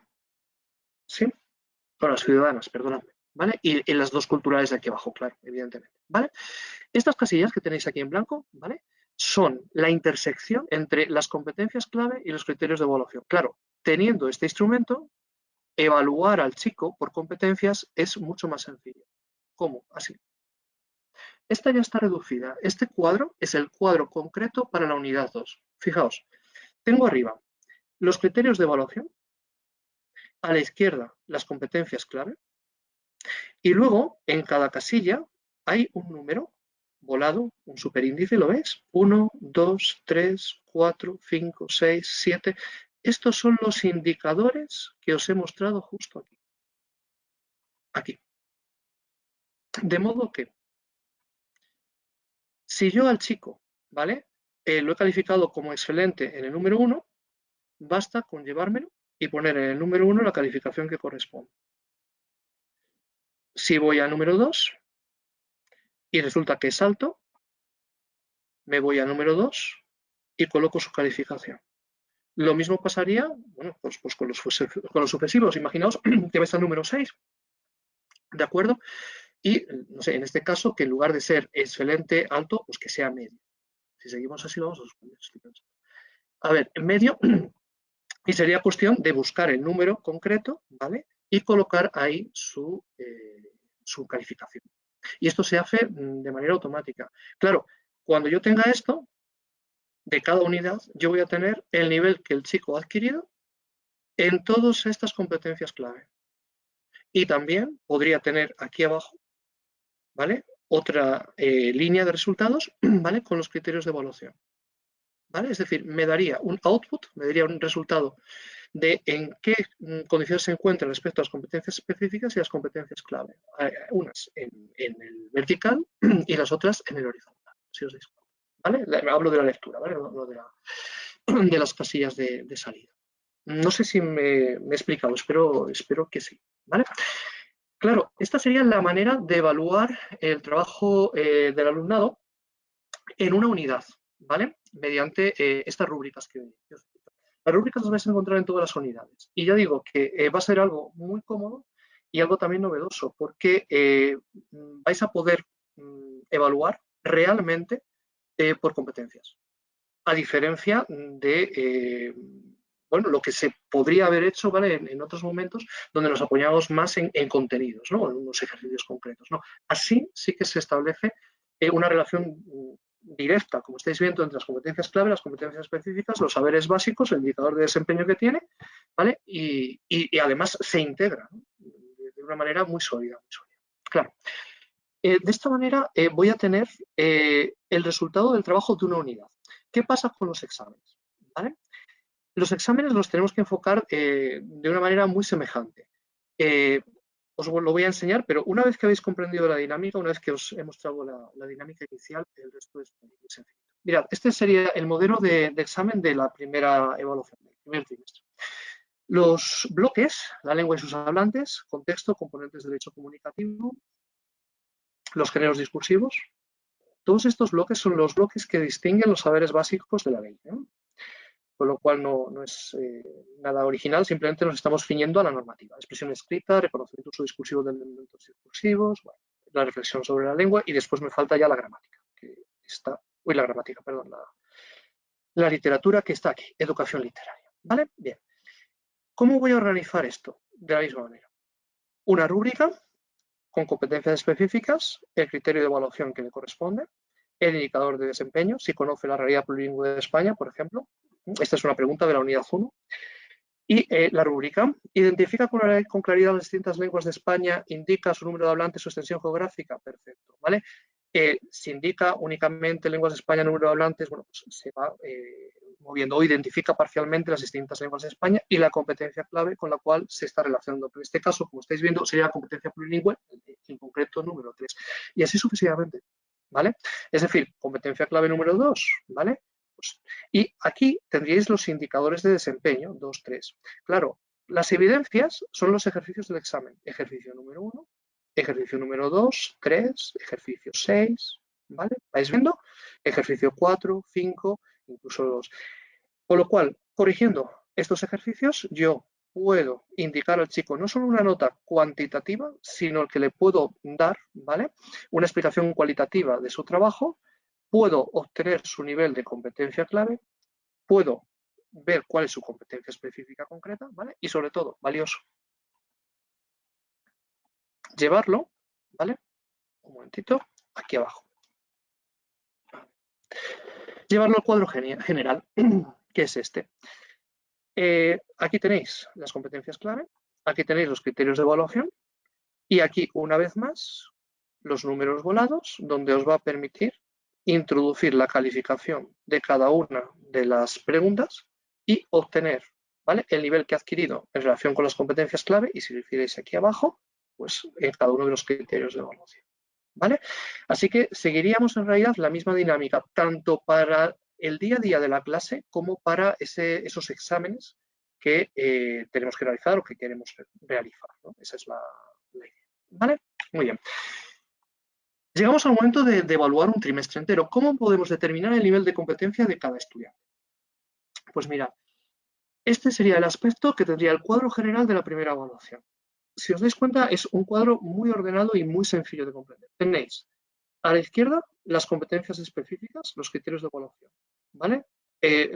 ¿Sí? Con las ciudadanas, perdonadme, ¿vale? Y las dos culturales de aquí abajo, claro, evidentemente, ¿vale? Estas casillas que tenéis aquí en blanco, ¿vale? Son la intersección entre las competencias clave y los criterios de evaluación. Claro, teniendo este instrumento, evaluar al chico por competencias es mucho más sencillo. ¿Cómo? Así. Esta ya está reducida. Este cuadro es el cuadro concreto para la unidad 2. Fijaos, tengo arriba los criterios de evaluación, a la izquierda las competencias clave, y luego en cada casilla hay un número volado, un superíndice, ¿lo ves? 1, 2, 3, 4, 5, 6, 7. Estos son los indicadores que os he mostrado justo aquí. Aquí. De modo que, si yo al chico, ¿vale? Lo he calificado como excelente en el número 1, basta con llevármelo y poner en el número 1 la calificación que corresponde. Si voy al número 2 y resulta que es alto, me voy al número 2 y coloco su calificación. Lo mismo pasaría, bueno, pues con los sucesivos. Imaginaos que vais al número 6, ¿de acuerdo? Y, no sé, en este caso, que en lugar de ser excelente, alto, pues que sea medio. Si seguimos así, vamos a suspender. A ver, en medio, y sería cuestión de buscar el número concreto, ¿vale? Y colocar ahí su calificación. Y esto se hace de manera automática. Claro, cuando yo tenga esto, de cada unidad, yo voy a tener el nivel que el chico ha adquirido en todas estas competencias clave. Y también podría tener aquí abajo, ¿vale? Otra línea de resultados, ¿vale? Con los criterios de evaluación, ¿vale? Es decir, me daría un output, me daría un resultado de en qué condiciones se encuentran respecto a las competencias específicas y las competencias clave. Unas en el vertical y las otras en el horizontal, si os dais cuenta, ¿vale? Hablo de la lectura, ¿vale? No de las casillas de salida. No sé si me he explicado, espero que sí, ¿vale? Claro, esta sería la manera de evaluar el trabajo del alumnado en una unidad, ¿vale? Mediante estas rúbricas que os he dicho. Las rúbricas las vais a encontrar en todas las unidades. Y ya digo que va a ser algo muy cómodo y algo también novedoso, porque vais a poder evaluar realmente por competencias. A diferencia de bueno, lo que se podría haber hecho, ¿vale? En otros momentos donde nos apoyamos más en contenidos, ¿no? En unos ejercicios concretos, ¿no? Así sí que se establece una relación directa, como estáis viendo, entre las competencias clave, las competencias específicas, los saberes básicos, el indicador de desempeño que tiene ¿vale? Y además se integra, ¿no? De una manera muy sólida, muy sólida. Claro. De esta manera voy a tener el resultado del trabajo de una unidad. ¿Qué pasa con los exámenes? ¿Vale? Los exámenes los tenemos que enfocar de una manera muy semejante. Os lo voy a enseñar, pero una vez que habéis comprendido la dinámica, una vez que os he mostrado la dinámica inicial, el resto es muy sencillo. Mirad, este sería el modelo de examen de la primera evaluación, del primer trimestre. Los bloques, la lengua y sus hablantes, contexto, componentes de derecho comunicativo, los géneros discursivos. Todos estos bloques son los bloques que distinguen los saberes básicos de la ley, ¿no? Con lo cual no es nada original, simplemente nos estamos ciñendo a la normativa. Expresión escrita, reconocimiento uso discursivo de elementos discursivos, bueno, la reflexión sobre la lengua y después me falta ya la gramática, que está, la gramática, perdón, la literatura que está aquí, educación literaria, ¿vale? Bien. ¿Cómo voy a organizar esto? De la misma manera. Una rúbrica con competencias específicas, el criterio de evaluación que le corresponde, el indicador de desempeño, si conoce la realidad plurilingüe de España, por ejemplo. Esta es una pregunta de la unidad 1. Y la rúbrica identifica con claridad las distintas lenguas de España, indica su número de hablantes, su extensión geográfica, perfecto, ¿vale? Si indica únicamente lenguas de España, número de hablantes, bueno, pues se va moviendo o identifica parcialmente las distintas lenguas de España y la competencia clave con la cual se está relacionando. Pero en este caso, como estáis viendo, sería la competencia plurilingüe, en concreto número 3. Y así sucesivamente, ¿vale? Es decir, competencia clave número 2, ¿vale? Y aquí tendríais los indicadores de desempeño, 2, 3. Claro, las evidencias son los ejercicios del examen. Ejercicio número 1, ejercicio número 2, 3, ejercicio 6, ¿vale? ¿Vais viendo? Ejercicio 4, 5, incluso 2. Con lo cual, corrigiendo estos ejercicios, yo puedo indicar al chico no solo una nota cuantitativa, sino que le puedo dar, ¿vale? Una explicación cualitativa de su trabajo, puedo obtener su nivel de competencia clave, puedo ver cuál es su competencia específica concreta, ¿vale? Y sobre todo, valioso, llevarlo, ¿vale? Un momentito, aquí abajo. Llevarlo al cuadro general, que es este. Aquí tenéis las competencias clave, aquí tenéis los criterios de evaluación y aquí, una vez más, los números volados, donde os va a permitir introducir la calificación de cada una de las preguntas y obtener, ¿vale?, el nivel que ha adquirido en relación con las competencias clave y si lo hicierais aquí abajo, pues en cada uno de los criterios de evaluación, ¿vale? Así que seguiríamos en realidad la misma dinámica, tanto para el día a día de la clase como para esos exámenes que tenemos que realizar o que queremos realizar, ¿no? Esa es la idea, ¿vale? Muy bien. Llegamos al momento de evaluar un trimestre entero. ¿Cómo podemos determinar el nivel de competencia de cada estudiante? Pues mirad, este sería el aspecto que tendría el cuadro general de la primera evaluación. Si os dais cuenta, es un cuadro muy ordenado y muy sencillo de comprender. Tenéis a la izquierda las competencias específicas, los criterios de evaluación, ¿vale?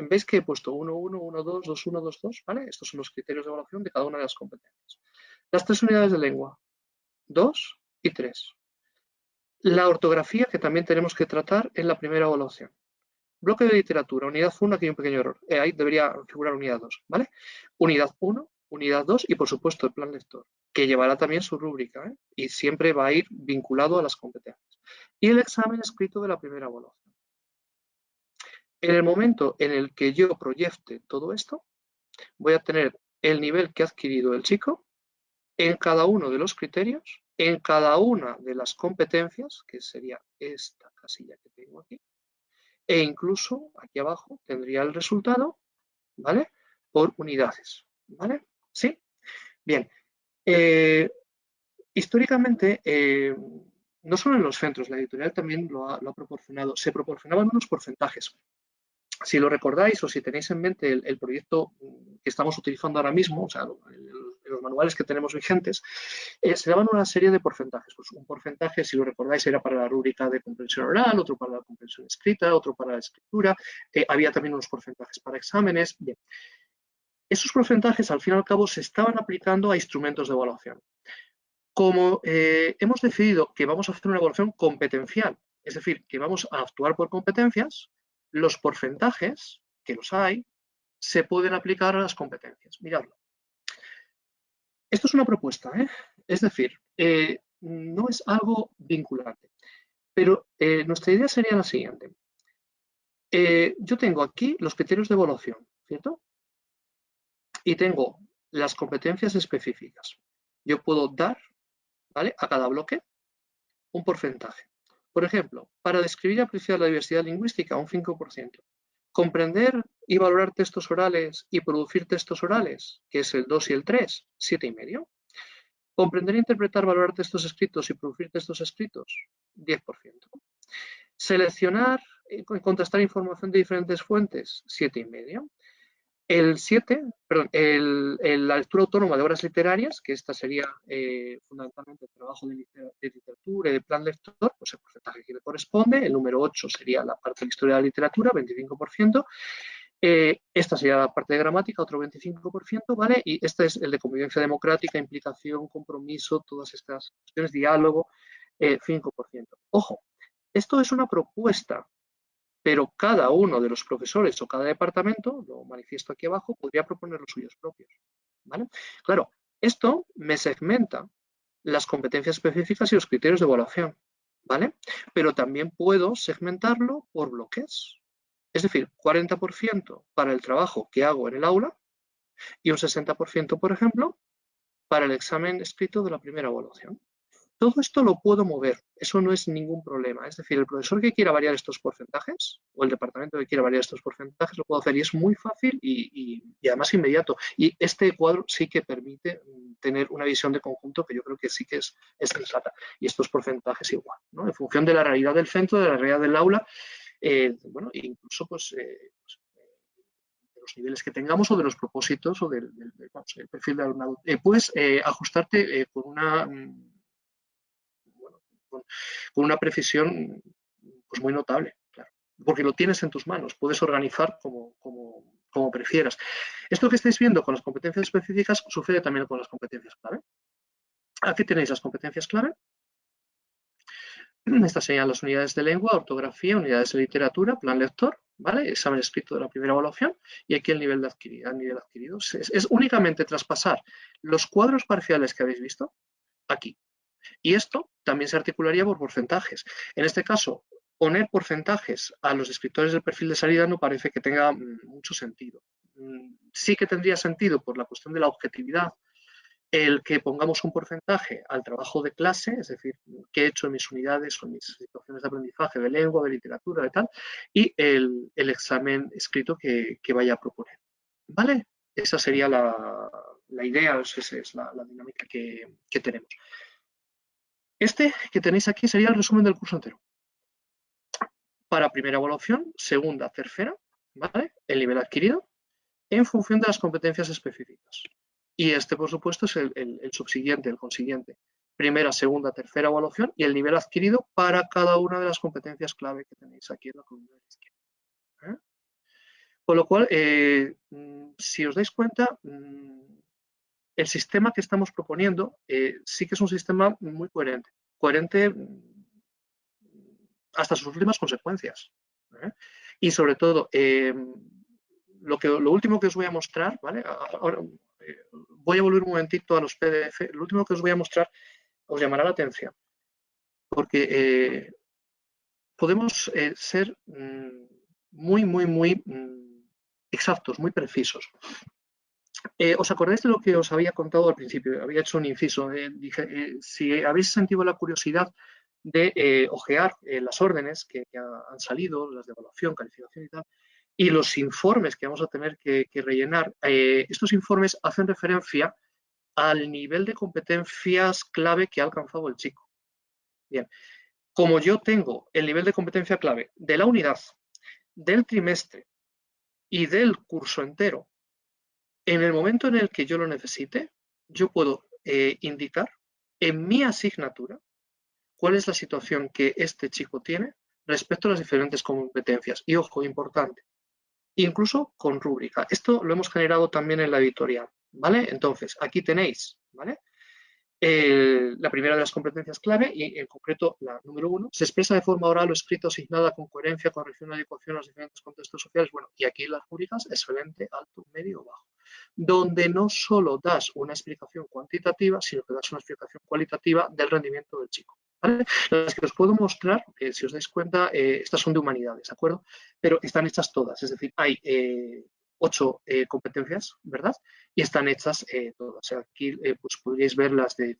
Veis que he puesto 1-1, 1-2, 2-1, 2-2, ¿vale? Estos son los criterios de evaluación de cada una de las competencias. Las 3 unidades de lengua, 2 y 3. La ortografía, que también tenemos que tratar en la primera evaluación. Bloque de literatura, unidad 1, aquí hay un pequeño error. Ahí debería figurar unidad 2, ¿vale? Unidad 1, unidad 2 y, por supuesto, el plan lector, que llevará también su rúbrica, ¿eh? Y siempre va a ir vinculado a las competencias. Y el examen escrito de la primera evaluación. En el momento en el que yo proyecte todo esto, voy a tener el nivel que ha adquirido el chico en cada uno de los criterios, en cada una de las competencias, que sería esta casilla que tengo aquí, e incluso aquí abajo tendría el resultado, ¿vale?, por unidades, ¿vale? ¿Sí? Bien. Históricamente, no solo en los centros, la editorial también lo ha proporcionado, se proporcionaban unos porcentajes. Si lo recordáis o si tenéis en mente el proyecto que estamos utilizando ahora mismo, o sea, los manuales que tenemos vigentes, se daban una serie de porcentajes. Pues un porcentaje, si lo recordáis, era para la rúbrica de comprensión oral, otro para la comprensión escrita, otro para la escritura. Había también unos porcentajes para exámenes. Bien. Esos porcentajes, al fin y al cabo, se estaban aplicando a instrumentos de evaluación. Como hemos decidido que vamos a hacer una evaluación competencial, es decir, que vamos a actuar por competencias, los porcentajes, que los hay, se pueden aplicar a las competencias. Miradlo. Esto es una propuesta, ¿eh? Es decir, no es algo vinculante. Pero nuestra idea sería la siguiente. Yo tengo aquí los criterios de evaluación, ¿cierto? Y tengo las competencias específicas. Yo puedo dar, ¿vale?, a cada bloque un porcentaje. Por ejemplo, para describir y apreciar la diversidad lingüística, un 5%. Comprender y valorar textos orales y producir textos orales, que es el 2 y el 3, 7,5. Comprender, interpretar, valorar textos escritos y producir textos escritos, 10%. Seleccionar y contrastar información de diferentes fuentes, 7,5. El 7, perdón, la lectura autónoma de obras literarias, que esta sería fundamentalmente el trabajo de literatura y de plan lector, pues el porcentaje que le corresponde. El número 8 sería la parte de historia de la literatura, 25%. Esta sería la parte de gramática, otro 25%, ¿vale? Y este es el de convivencia democrática, implicación, compromiso, todas estas cuestiones, diálogo, 5%. Ojo, esto es una propuesta, pero cada uno de los profesores o cada departamento, lo manifiesto aquí abajo, podría proponer los suyos propios, ¿vale? Claro, esto me segmenta las competencias específicas y los criterios de evaluación, ¿vale? Pero también puedo segmentarlo por bloques. Es decir, 40% para el trabajo que hago en el aula y un 60%, por ejemplo, para el examen escrito de la primera evaluación. Todo esto lo puedo mover, eso no es ningún problema. Es decir, el profesor que quiera variar estos porcentajes o el departamento que quiera variar estos porcentajes lo puedo hacer y es muy fácil y además inmediato. Y este cuadro sí que permite tener una visión de conjunto que yo creo que sí que es sensata. Y estos porcentajes igual, ¿no? En función de la realidad del centro, de la realidad del aula, bueno, incluso pues de los niveles que tengamos o de los propósitos o del perfil de alumnado. Puedes ajustarte con una bueno, con una precisión pues muy notable, claro, porque lo tienes en tus manos, puedes organizar como prefieras. Esto que estáis viendo con las competencias específicas sucede también con las competencias clave. Aquí tenéis las competencias clave. Estas serían las unidades de lengua, ortografía, unidades de literatura, plan lector, ¿vale? Examen escrito de la primera evaluación y aquí el nivel adquirido. Es únicamente traspasar los cuadros parciales que habéis visto aquí. Y esto también se articularía por porcentajes. En este caso, poner porcentajes a los escritores del perfil de salida no parece que tenga mucho sentido. Sí que tendría sentido por la cuestión de la objetividad el que pongamos un porcentaje al trabajo de clase, es decir, qué he hecho en mis unidades o en mis situaciones de aprendizaje de lengua, de literatura, de tal, y el examen escrito que vaya a proponer. ¿Vale? Esa sería la idea, esa es la dinámica que tenemos. Este que tenéis aquí sería el resumen del curso entero. Para primera evaluación, segunda, tercera, ¿vale? El nivel adquirido en función de las competencias específicas. Y este, por supuesto, es el subsiguiente, el consiguiente. Primera, segunda, tercera evaluación y el nivel adquirido para cada una de las competencias clave que tenéis aquí en la columna de la izquierda. Con lo cual, si os dais cuenta, el sistema que estamos proponiendo sí que es un sistema muy coherente. Coherente hasta sus últimas consecuencias. Y sobre todo, lo último que os voy a mostrar, ¿vale? Ahora voy a volver un momentito a los PDF. Lo último que os voy a mostrar os llamará la atención, porque podemos ser muy exactos, muy precisos. ¿Os acordáis de lo que os había contado al principio? Había hecho un inciso. Dije, si habéis sentido la curiosidad de ojear las órdenes que han salido, las de evaluación, calificación y tal, y los informes que vamos a tener que rellenar, estos informes hacen referencia al nivel de competencias clave que ha alcanzado el chico. Bien, como yo tengo el nivel de competencia clave de la unidad, del trimestre y del curso entero, en el momento en el que yo lo necesite, yo puedo indicar en mi asignatura cuál es la situación que este chico tiene respecto a las diferentes competencias. Y ojo, importante, incluso con rúbrica. Esto lo hemos generado también en la editorial, ¿vale? Entonces, aquí tenéis, ¿vale? La primera de las competencias clave, y en concreto la número 1, se expresa de forma oral o escrita asignada con coherencia, corrección, adecuación a los diferentes contextos sociales. Bueno, y aquí las rúbricas, excelente, alto, medio o bajo. donde no solo das una explicación cuantitativa, sino que das una explicación cualitativa del rendimiento del chico. ¿Vale? Las que os puedo mostrar, si os dais cuenta, estas son de humanidades, ¿de acuerdo? Pero están hechas todas, es decir, hay 8 competencias, ¿verdad? Y están hechas todas. O sea, aquí pues podríais ver las de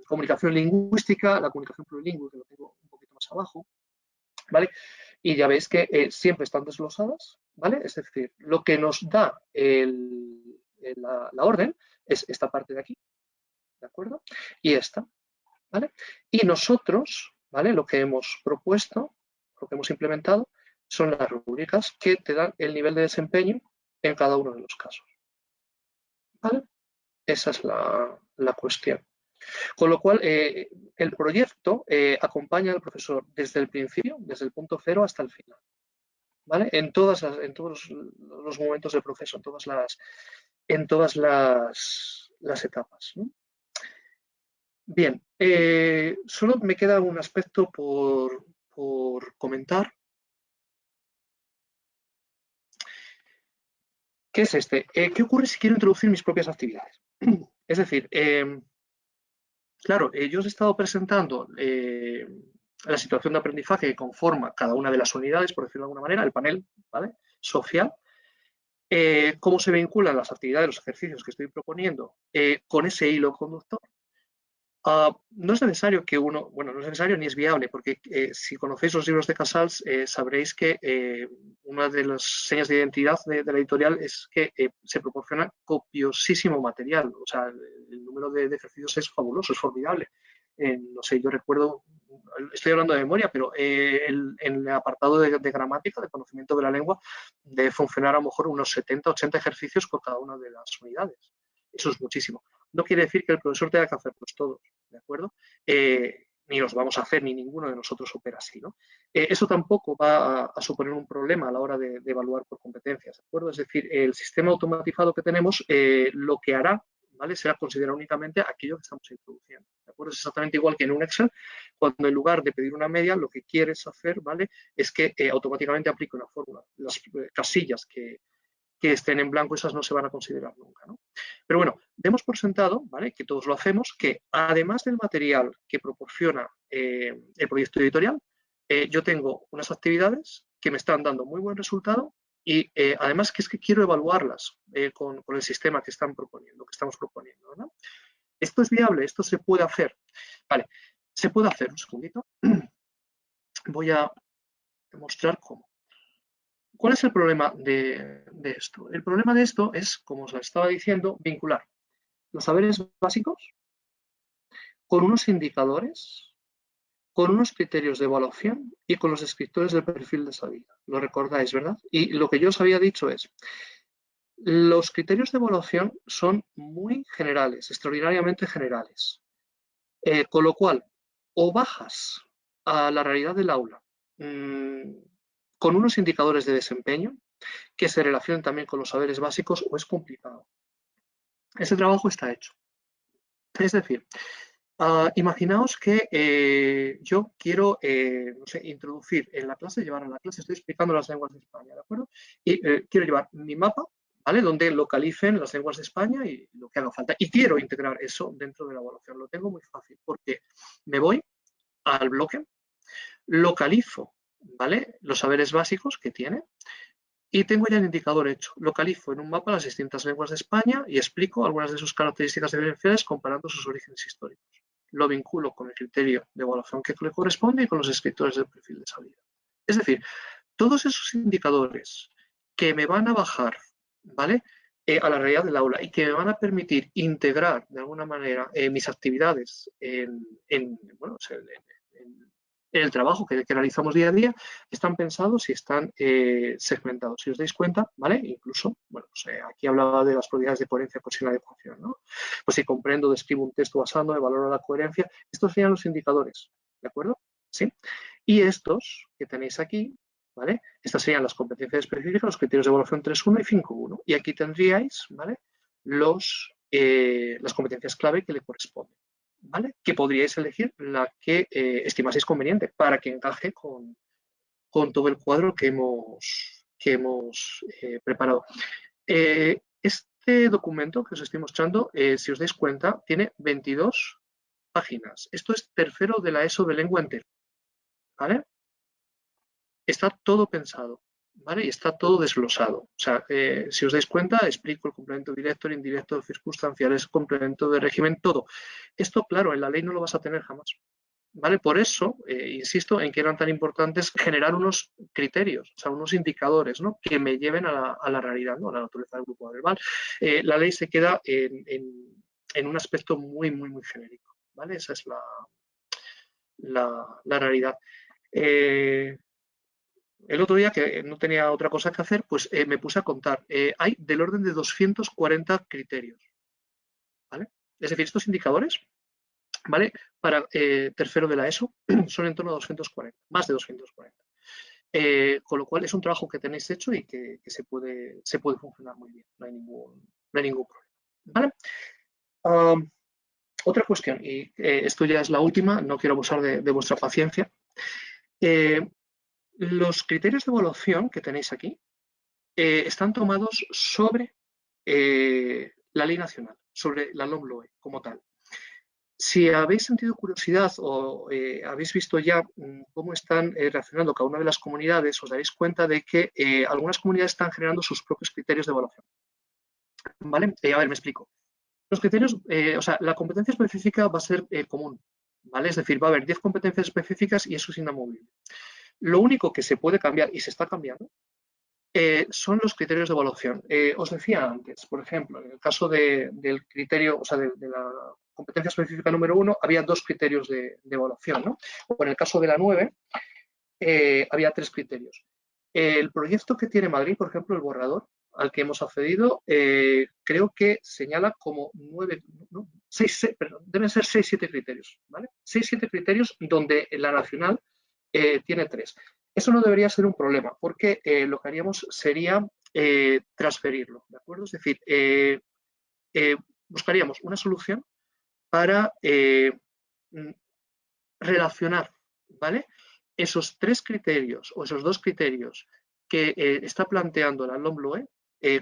comunicación lingüística, la comunicación plurilingüe, que lo tengo un poquito más abajo, ¿vale? Y ya veis que siempre están desglosadas, ¿vale? Es decir, lo que nos da la orden es esta parte de aquí, ¿de acuerdo? Y esta, ¿vale? Y nosotros, ¿vale? Lo que hemos propuesto, lo que hemos implementado, son las rúbricas que te dan el nivel de desempeño en cada uno de los casos, ¿vale? Esa es la cuestión. Con lo cual, el proyecto acompaña al profesor desde el principio, desde el punto cero hasta el final, ¿vale? En todos los momentos del proceso, en todas las etapas, ¿no? Bien, solo me queda un aspecto por comentar, que es este. ¿Qué ocurre si quiero introducir mis propias actividades? Es decir, claro, yo os he estado presentando la situación de aprendizaje que conforma cada una de las unidades, por decirlo de alguna manera, el panel, ¿vale? Social. Cómo se vinculan las actividades, los ejercicios que estoy proponiendo con ese hilo conductor. No es necesario que uno, bueno, no es necesario ni es viable, porque si conocéis los libros de Casals, sabréis que una de las señas de identidad de la editorial es que se proporciona copiosísimo material. O sea, el número de ejercicios es fabuloso, es formidable. No sé, yo recuerdo, estoy hablando de memoria, pero en el apartado de gramática, de conocimiento de la lengua, debe funcionar a lo mejor unos 70, 80 ejercicios por cada una de las unidades. Eso es muchísimo. No quiere decir que el profesor tenga que hacerlos todos, ¿de acuerdo? Ni los vamos a hacer, ni ninguno de nosotros opera así, ¿no? Eso tampoco va a suponer un problema a la hora de evaluar por competencias, ¿de acuerdo? Es decir, el sistema automatizado que tenemos lo que hará, ¿vale? Será considerar únicamente aquello que estamos introduciendo, ¿de acuerdo? Es exactamente igual que en un Excel, cuando en lugar de pedir una media, lo que quieres hacer, ¿vale? Es que automáticamente aplique una fórmula. Las casillas que estén en blanco, esas no se van a considerar nunca, ¿no? Pero bueno, demos por sentado, ¿vale? Que todos lo hacemos, que además del material que proporciona el proyecto editorial, yo tengo unas actividades que me están dando muy buen resultado y además que es que quiero evaluarlas con el sistema que estamos proponiendo, ¿no? Esto es viable, esto se puede hacer. Vale, se puede hacer, un segundito. Voy a demostrar cómo. ¿Cuál es el problema de esto? El problema de esto es, como os estaba diciendo, vincular los saberes básicos con unos indicadores, con unos criterios de evaluación y con los descriptores del perfil de salida. Lo recordáis, ¿verdad? Y lo que yo os había dicho es, los criterios de evaluación son muy generales, extraordinariamente generales. Con lo cual, o bajas a la realidad del aula con unos indicadores de desempeño que se relacionen también con los saberes básicos o es complicado. Ese trabajo está hecho. Es decir, imaginaos que yo quiero, no sé, introducir en la clase, llevar a la clase, estoy explicando las lenguas de España, ¿de acuerdo? Y quiero llevar mi mapa, ¿vale? Donde localicen las lenguas de España y lo que haga falta. Y quiero integrar eso dentro de la evaluación. Lo tengo muy fácil porque me voy al bloque, localizo, ¿vale? Los saberes básicos que tiene. Y tengo ya el indicador hecho. Localizo en un mapa las distintas lenguas de España y explico algunas de sus características diferenciales comparando sus orígenes históricos. Lo vinculo con el criterio de evaluación que le corresponde y con los descriptores del perfil de salida. Es decir, todos esos indicadores que me van a bajar, ¿vale? A la realidad del aula y que me van a permitir integrar de alguna manera mis actividades en el trabajo que realizamos día a día, están pensados y están segmentados. Si os dais cuenta, ¿vale? Incluso, bueno, pues, aquí hablaba de las propiedades de coherencia, cohesión y adecuación, ¿no? Pues si comprendo, describo un texto basándome, valoro la coherencia, estos serían los indicadores, ¿de acuerdo? ¿Sí? Y estos que tenéis aquí, ¿vale? Estas serían las competencias específicas, los criterios de evaluación 3.1 y 5.1. Y aquí tendríais, ¿vale? Las competencias clave que le corresponden. ¿Vale? Que podríais elegir la que estimaseis conveniente para que encaje con todo el cuadro que hemos preparado. este documento que os estoy mostrando, si os dais cuenta, tiene 22 páginas. Esto es tercero de la ESO de lengua entera, ¿vale? Está todo pensado, ¿vale? Y está todo desglosado. O sea, si os dais cuenta, explico el complemento directo, el indirecto, circunstanciales, complemento de régimen, todo. Esto, claro, en la ley no lo vas a tener jamás, ¿vale? Por eso, insisto en que eran tan importantes generar unos criterios, o sea, unos indicadores, ¿no? Que me lleven a la realidad, ¿no? A la naturaleza del grupo verbal. La ley se queda en un aspecto muy, muy, muy genérico, ¿vale? Esa es la realidad. El otro día, que no tenía otra cosa que hacer, pues me puse a contar. Hay del orden de 240 criterios, ¿vale? Es decir, estos indicadores, ¿vale? Para tercero de la ESO son en torno a 240, más de 240. Con lo cual es un trabajo que tenéis hecho y que se puede funcionar muy bien, no hay ningún problema, ¿vale? Otra cuestión, y esto ya es la última, no quiero abusar de vuestra paciencia. Los criterios de evaluación que tenéis aquí están tomados sobre la ley nacional, sobre la LOMLOE como tal. Si habéis sentido curiosidad o habéis visto ya cómo están reaccionando cada una de las comunidades, os daréis cuenta de que algunas comunidades están generando sus propios criterios de evaluación. ¿Vale? A ver, me explico. Los criterios, o sea, la competencia específica va a ser común, ¿vale? Es decir, va a haber 10 competencias específicas y eso es inamovible. Lo único que se puede cambiar, y se está cambiando, son los criterios de evaluación. Os decía antes, por ejemplo, en el caso del criterio, o sea, de la competencia específica número 1, había 2 criterios de evaluación, ¿no? O en el caso de la 9, había 3 criterios. El proyecto que tiene Madrid, por ejemplo, el borrador al que hemos accedido, creo que señala como 9, no, 6, perdón, deben ser 6-7 criterios, ¿vale? 6-7 criterios donde la nacional tiene 3. Eso no debería ser un problema, porque lo que haríamos sería transferirlo, ¿de acuerdo? Es decir, buscaríamos una solución para relacionar, ¿vale? Esos 3 criterios o esos 2 criterios que está planteando la LOMLOE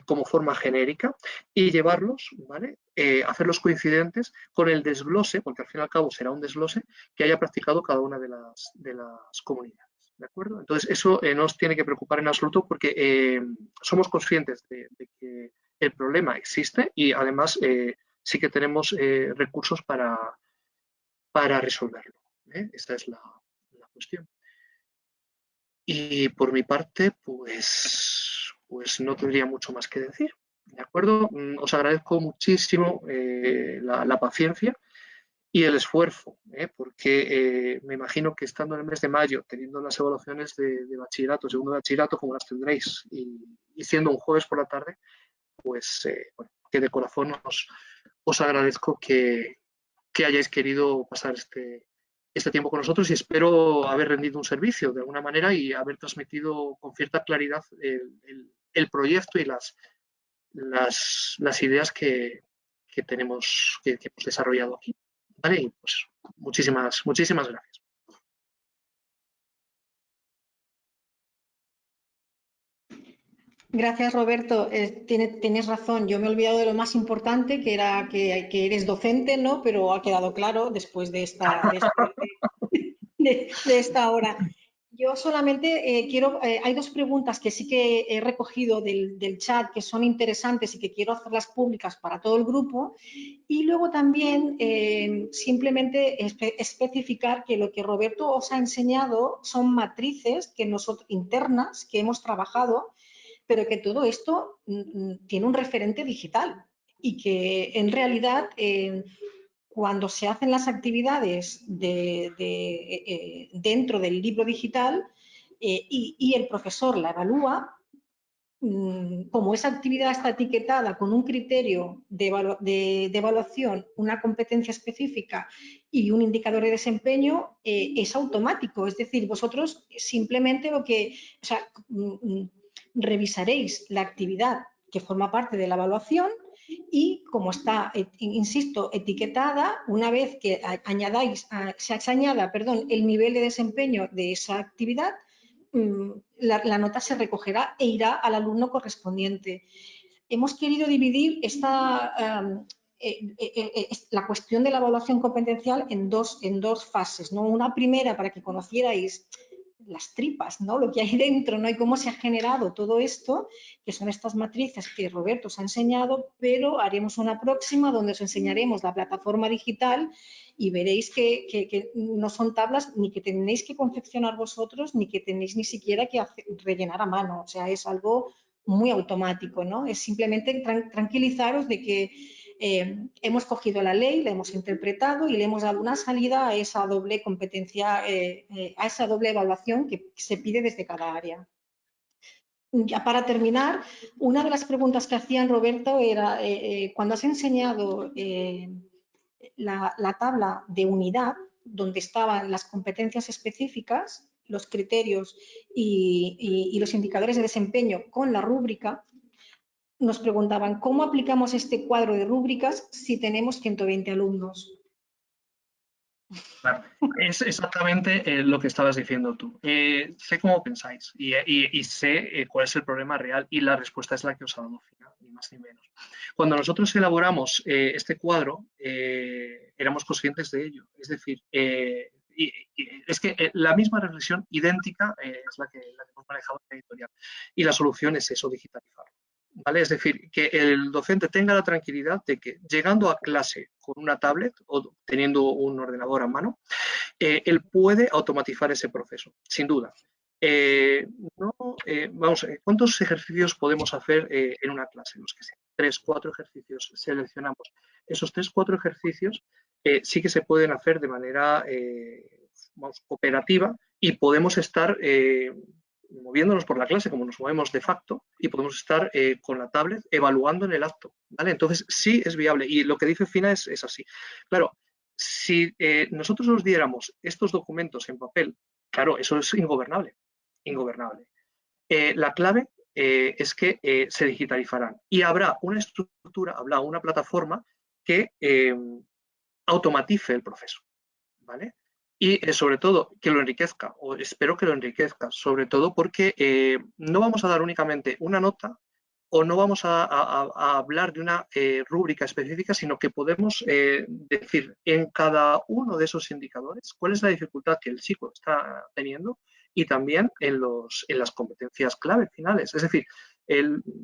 como forma genérica y llevarlos, ¿vale? Hacerlos coincidentes con el desglose, porque al fin y al cabo será un desglose que haya practicado cada una de las comunidades. ¿De acuerdo? Entonces, eso no os tiene que preocupar en absoluto porque somos conscientes de que el problema existe y además sí que tenemos recursos para resolverlo. Esta es la cuestión. Y por mi parte, pues no tendría mucho más que decir. ¿De acuerdo? Os agradezco muchísimo la paciencia y el esfuerzo, porque me imagino que estando en el mes de mayo, teniendo las evaluaciones de bachillerato, segundo de bachillerato, como las tendréis, y siendo un jueves por la tarde, pues bueno, que de corazón os agradezco que hayáis querido pasar este tiempo con nosotros y espero haber rendido un servicio de alguna manera y haber transmitido con cierta claridad el proyecto y las ideas que tenemos, que hemos desarrollado aquí. ¿Vale? Y pues muchísimas gracias. Gracias, Roberto. Tienes razón. Yo me he olvidado de lo más importante, que era que eres docente, ¿no? Pero ha quedado claro después de esta hora. Yo solamente hay 2 preguntas que sí que he recogido del chat que son interesantes y que quiero hacerlas públicas para todo el grupo. Y luego también simplemente especificar que lo que Roberto os ha enseñado son matrices internas que hemos trabajado, pero que todo esto tiene un referente digital y que en realidad cuando se hacen las actividades dentro del libro digital y el profesor la evalúa, como esa actividad está etiquetada con un criterio de evaluación, una competencia específica y un indicador de desempeño, es automático. Es decir, vosotros simplemente revisaréis la actividad que forma parte de la evaluación y como está, insisto, etiquetada, una vez que se añada el nivel de desempeño de esa actividad, la nota se recogerá e irá al alumno correspondiente. hemos querido dividir la cuestión de la evaluación competencial en dos fases, ¿no? Una primera para que conocierais las tripas, ¿no? Lo que hay dentro, ¿no? Y cómo se ha generado todo esto, que son estas matrices que Roberto os ha enseñado, pero haremos una próxima donde os enseñaremos la plataforma digital y veréis que no son tablas ni que tenéis que confeccionar vosotros, ni que tenéis ni siquiera que rellenar a mano. O sea, es algo muy automático, ¿no? Es simplemente tranquilizaros de que hemos cogido la ley, la hemos interpretado y le hemos dado una salida a esa doble competencia, a esa doble evaluación que se pide desde cada área. Ya para terminar, una de las preguntas que hacían, Roberto, era cuando has enseñado la tabla de unidad, donde estaban las competencias específicas, los criterios y los indicadores de desempeño con la rúbrica, nos preguntaban cómo aplicamos este cuadro de rúbricas si tenemos 120 alumnos. Claro, es exactamente lo que estabas diciendo tú. Sé cómo pensáis y sé cuál es el problema real y la respuesta es la que os ha dado Fina, ni más ni menos. Cuando nosotros elaboramos este cuadro, éramos conscientes de ello. Es decir, es que la misma reflexión idéntica es la que hemos manejado en la editorial. Y la solución es eso, digitalizarlo. ¿Vale? Es decir, que el docente tenga la tranquilidad de que llegando a clase con una tablet o teniendo un ordenador a mano, él puede automatizar ese proceso, sin duda. Vamos a ver, ¿cuántos ejercicios podemos hacer en una clase? Los que sean 3, 4 ejercicios seleccionamos. Esos 3, 4 ejercicios sí que se pueden hacer de manera cooperativa y podemos estar moviéndonos por la clase como nos movemos de facto y podemos estar con la tablet evaluando en el acto, ¿vale? Entonces sí es viable y lo que dice Fina es así. Claro, si nosotros nos diéramos estos documentos en papel, claro, eso es ingobernable, ingobernable. La clave es que se digitalizarán y habrá una estructura, habrá una plataforma que automatice el proceso, ¿vale? Y sobre todo que lo enriquezca, o espero que lo enriquezca, sobre todo porque no vamos a dar únicamente una nota o no vamos a hablar de una rúbrica específica, sino que podemos decir en cada uno de esos indicadores cuál es la dificultad que el chico está teniendo y también en las competencias clave finales. Es decir,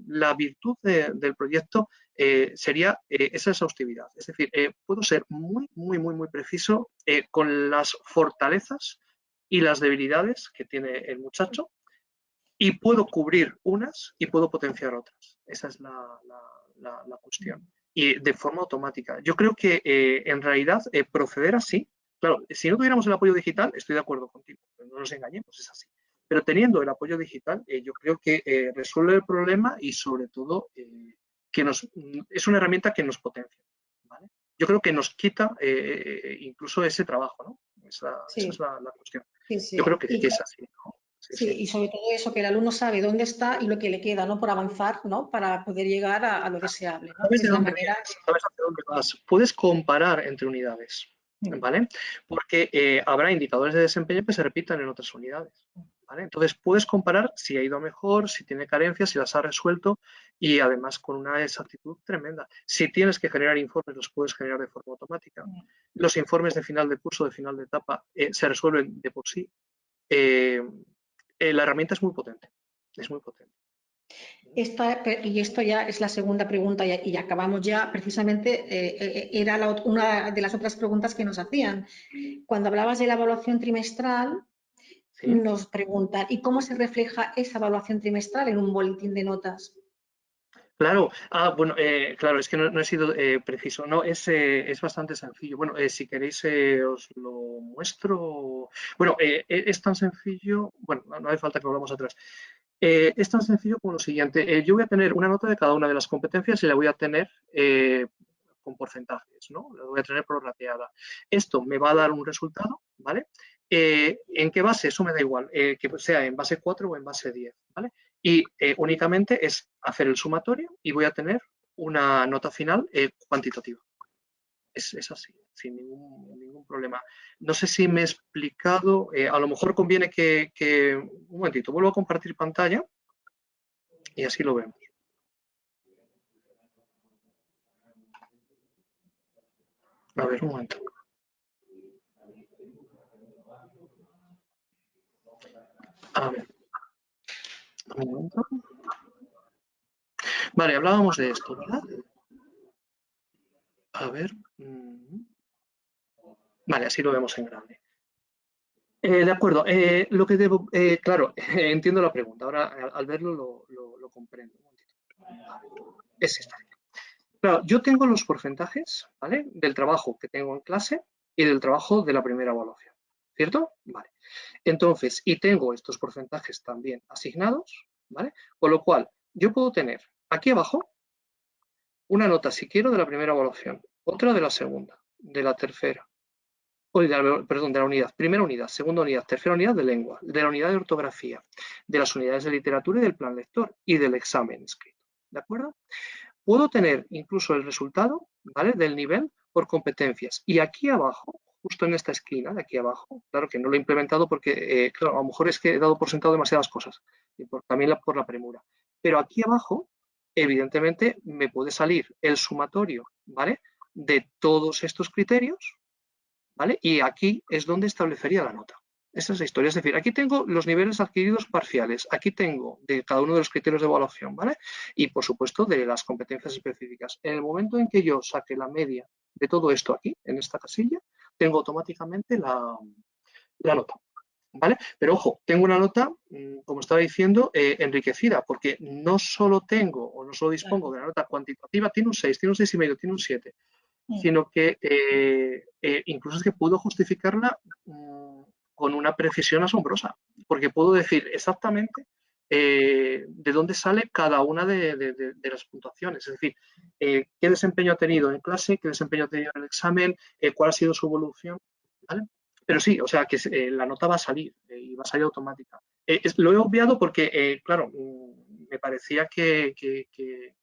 la virtud del proyecto sería esa exhaustividad. Es decir, puedo ser muy, muy, muy, muy preciso con las fortalezas y las debilidades que tiene el muchacho y puedo cubrir unas y puedo potenciar otras. Esa es la cuestión. Y de forma automática. Yo creo que en realidad proceder así, claro, si no tuviéramos el apoyo digital, estoy de acuerdo contigo, pero no nos engañemos, es así. Pero teniendo el apoyo digital, yo creo que resuelve el problema y sobre todo que es una herramienta que nos potencia. ¿Vale? Yo creo que nos quita incluso ese trabajo, ¿no? Esa es la cuestión. Sí, sí. Yo creo que es así, ¿no? Sí, y sobre todo eso, que el alumno sabe dónde está y lo que le queda, ¿no? Por avanzar, ¿no? Para poder llegar a lo deseable, ¿no? Sabes de Es la dónde manera. vienes, sabes hacia dónde vas. Puedes comparar entre unidades, ¿vale? Porque habrá indicadores de desempeño que se repitan en otras unidades, ¿vale? Entonces puedes comparar si ha ido mejor, si tiene carencias, si las ha resuelto y además con una exactitud tremenda. Si tienes que generar informes, los puedes generar de forma automática. Los informes de final de curso, de final de etapa, se resuelven de por sí. La herramienta es muy potente, es muy potente. Y esto ya es la segunda pregunta y acabamos ya, precisamente, era una de las otras preguntas que nos hacían. Cuando hablabas de la evaluación trimestral, ¿Sí? nos preguntan, ¿y cómo se refleja esa evaluación trimestral en un boletín de notas? Claro, bueno, claro, es que no he sido preciso, no, es bastante sencillo. Bueno, si queréis os lo muestro. Bueno, es tan sencillo, bueno, no hace falta que volvamos atrás. Es tan sencillo como lo siguiente, yo voy a tener una nota de cada una de las competencias y la voy a tener con porcentajes, ¿no? La voy a tener prorrateada. Esto me va a dar un resultado, ¿vale? ¿En qué base? Eso me da igual, que sea en base 4 o en base 10, ¿vale? Y únicamente es hacer el sumatorio y voy a tener una nota final cuantitativa. Es así, sin ningún problema. No sé si me he explicado, a lo mejor conviene que un momentito, vuelvo a compartir pantalla y así lo vemos. A ver, un momento. A ver. Un momento. Vale, hablábamos de esto, ¿verdad? A ver. Vale, así lo vemos en grande. De acuerdo. Lo que debo, claro, entiendo la pregunta. Ahora, al verlo, lo comprendo. Un momentito. Vale, es esta. Claro, yo tengo los porcentajes, ¿vale? Del trabajo que tengo en clase y del trabajo de la primera evaluación, ¿cierto? Vale. Entonces, y tengo estos porcentajes también asignados, ¿vale? Con lo cual, yo puedo tener aquí abajo una nota, si quiero, de la primera evaluación, otra de la segunda, de la tercera, perdón, de la unidad, primera unidad, segunda unidad, tercera unidad de lengua, de la unidad de ortografía, de las unidades de literatura y del plan lector y del examen escrito, ¿de acuerdo? Puedo tener incluso el resultado, ¿vale? Del nivel por competencias. Y aquí abajo, justo en esta esquina de aquí abajo, claro que no lo he implementado porque, claro, a lo mejor es que he dado por sentado demasiadas cosas, y también por la premura. Pero aquí abajo, evidentemente, me puede salir el sumatorio, ¿vale? De todos estos criterios, ¿vale? Y aquí es donde establecería la nota. Esa es la historia. Es decir, aquí tengo los niveles adquiridos parciales, aquí tengo de cada uno de los criterios de evaluación, ¿vale? Y, por supuesto, de las competencias específicas. En el momento en que yo saque la media de todo esto aquí, en esta casilla, tengo automáticamente la nota, ¿vale? Pero, ojo, tengo una nota, como estaba diciendo, enriquecida, porque no solo tengo o no solo dispongo de la nota cuantitativa, tiene un 6, tiene un 6,5, tiene un 7, sino que incluso es que puedo justificarla con una precisión asombrosa, porque puedo decir exactamente de dónde sale cada una de las puntuaciones, es decir, qué desempeño ha tenido en clase, qué desempeño ha tenido en el examen, cuál ha sido su evolución, ¿vale? Pero sí, o sea, que la nota va a salir y va a salir automática. Lo he obviado porque, claro, me parecía que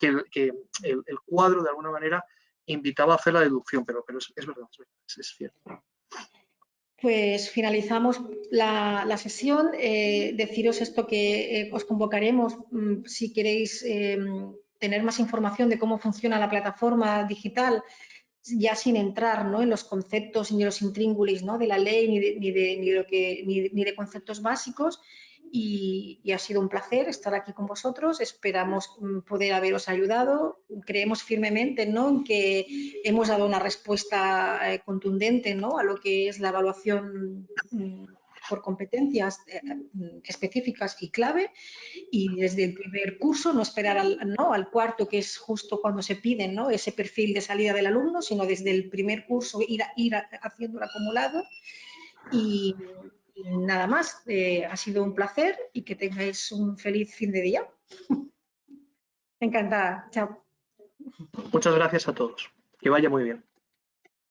el cuadro de alguna manera invitaba a hacer la deducción, pero es verdad, es cierto. Pues finalizamos la sesión. Deciros esto que os convocaremos si queréis tener más información de cómo funciona la plataforma digital, ya sin entrar, ¿no?, en los conceptos ni los intríngulis, ¿no?, de la ley ni de conceptos básicos. Y ha sido un placer estar aquí con vosotros. Esperamos poder haberos ayudado. Creemos firmemente, ¿no?, en que hemos dado una respuesta contundente, ¿no?, a lo que es la evaluación por competencias específicas y clave, y desde el primer curso no esperar al cuarto, que es justo cuando se pide, ¿no?, ese perfil de salida del alumno, sino desde el primer curso ir haciendo el acumulado. Y nada más, ha sido un placer y que tengáis un feliz fin de día. Encantada, chao. Muchas gracias a todos. Que vaya muy bien.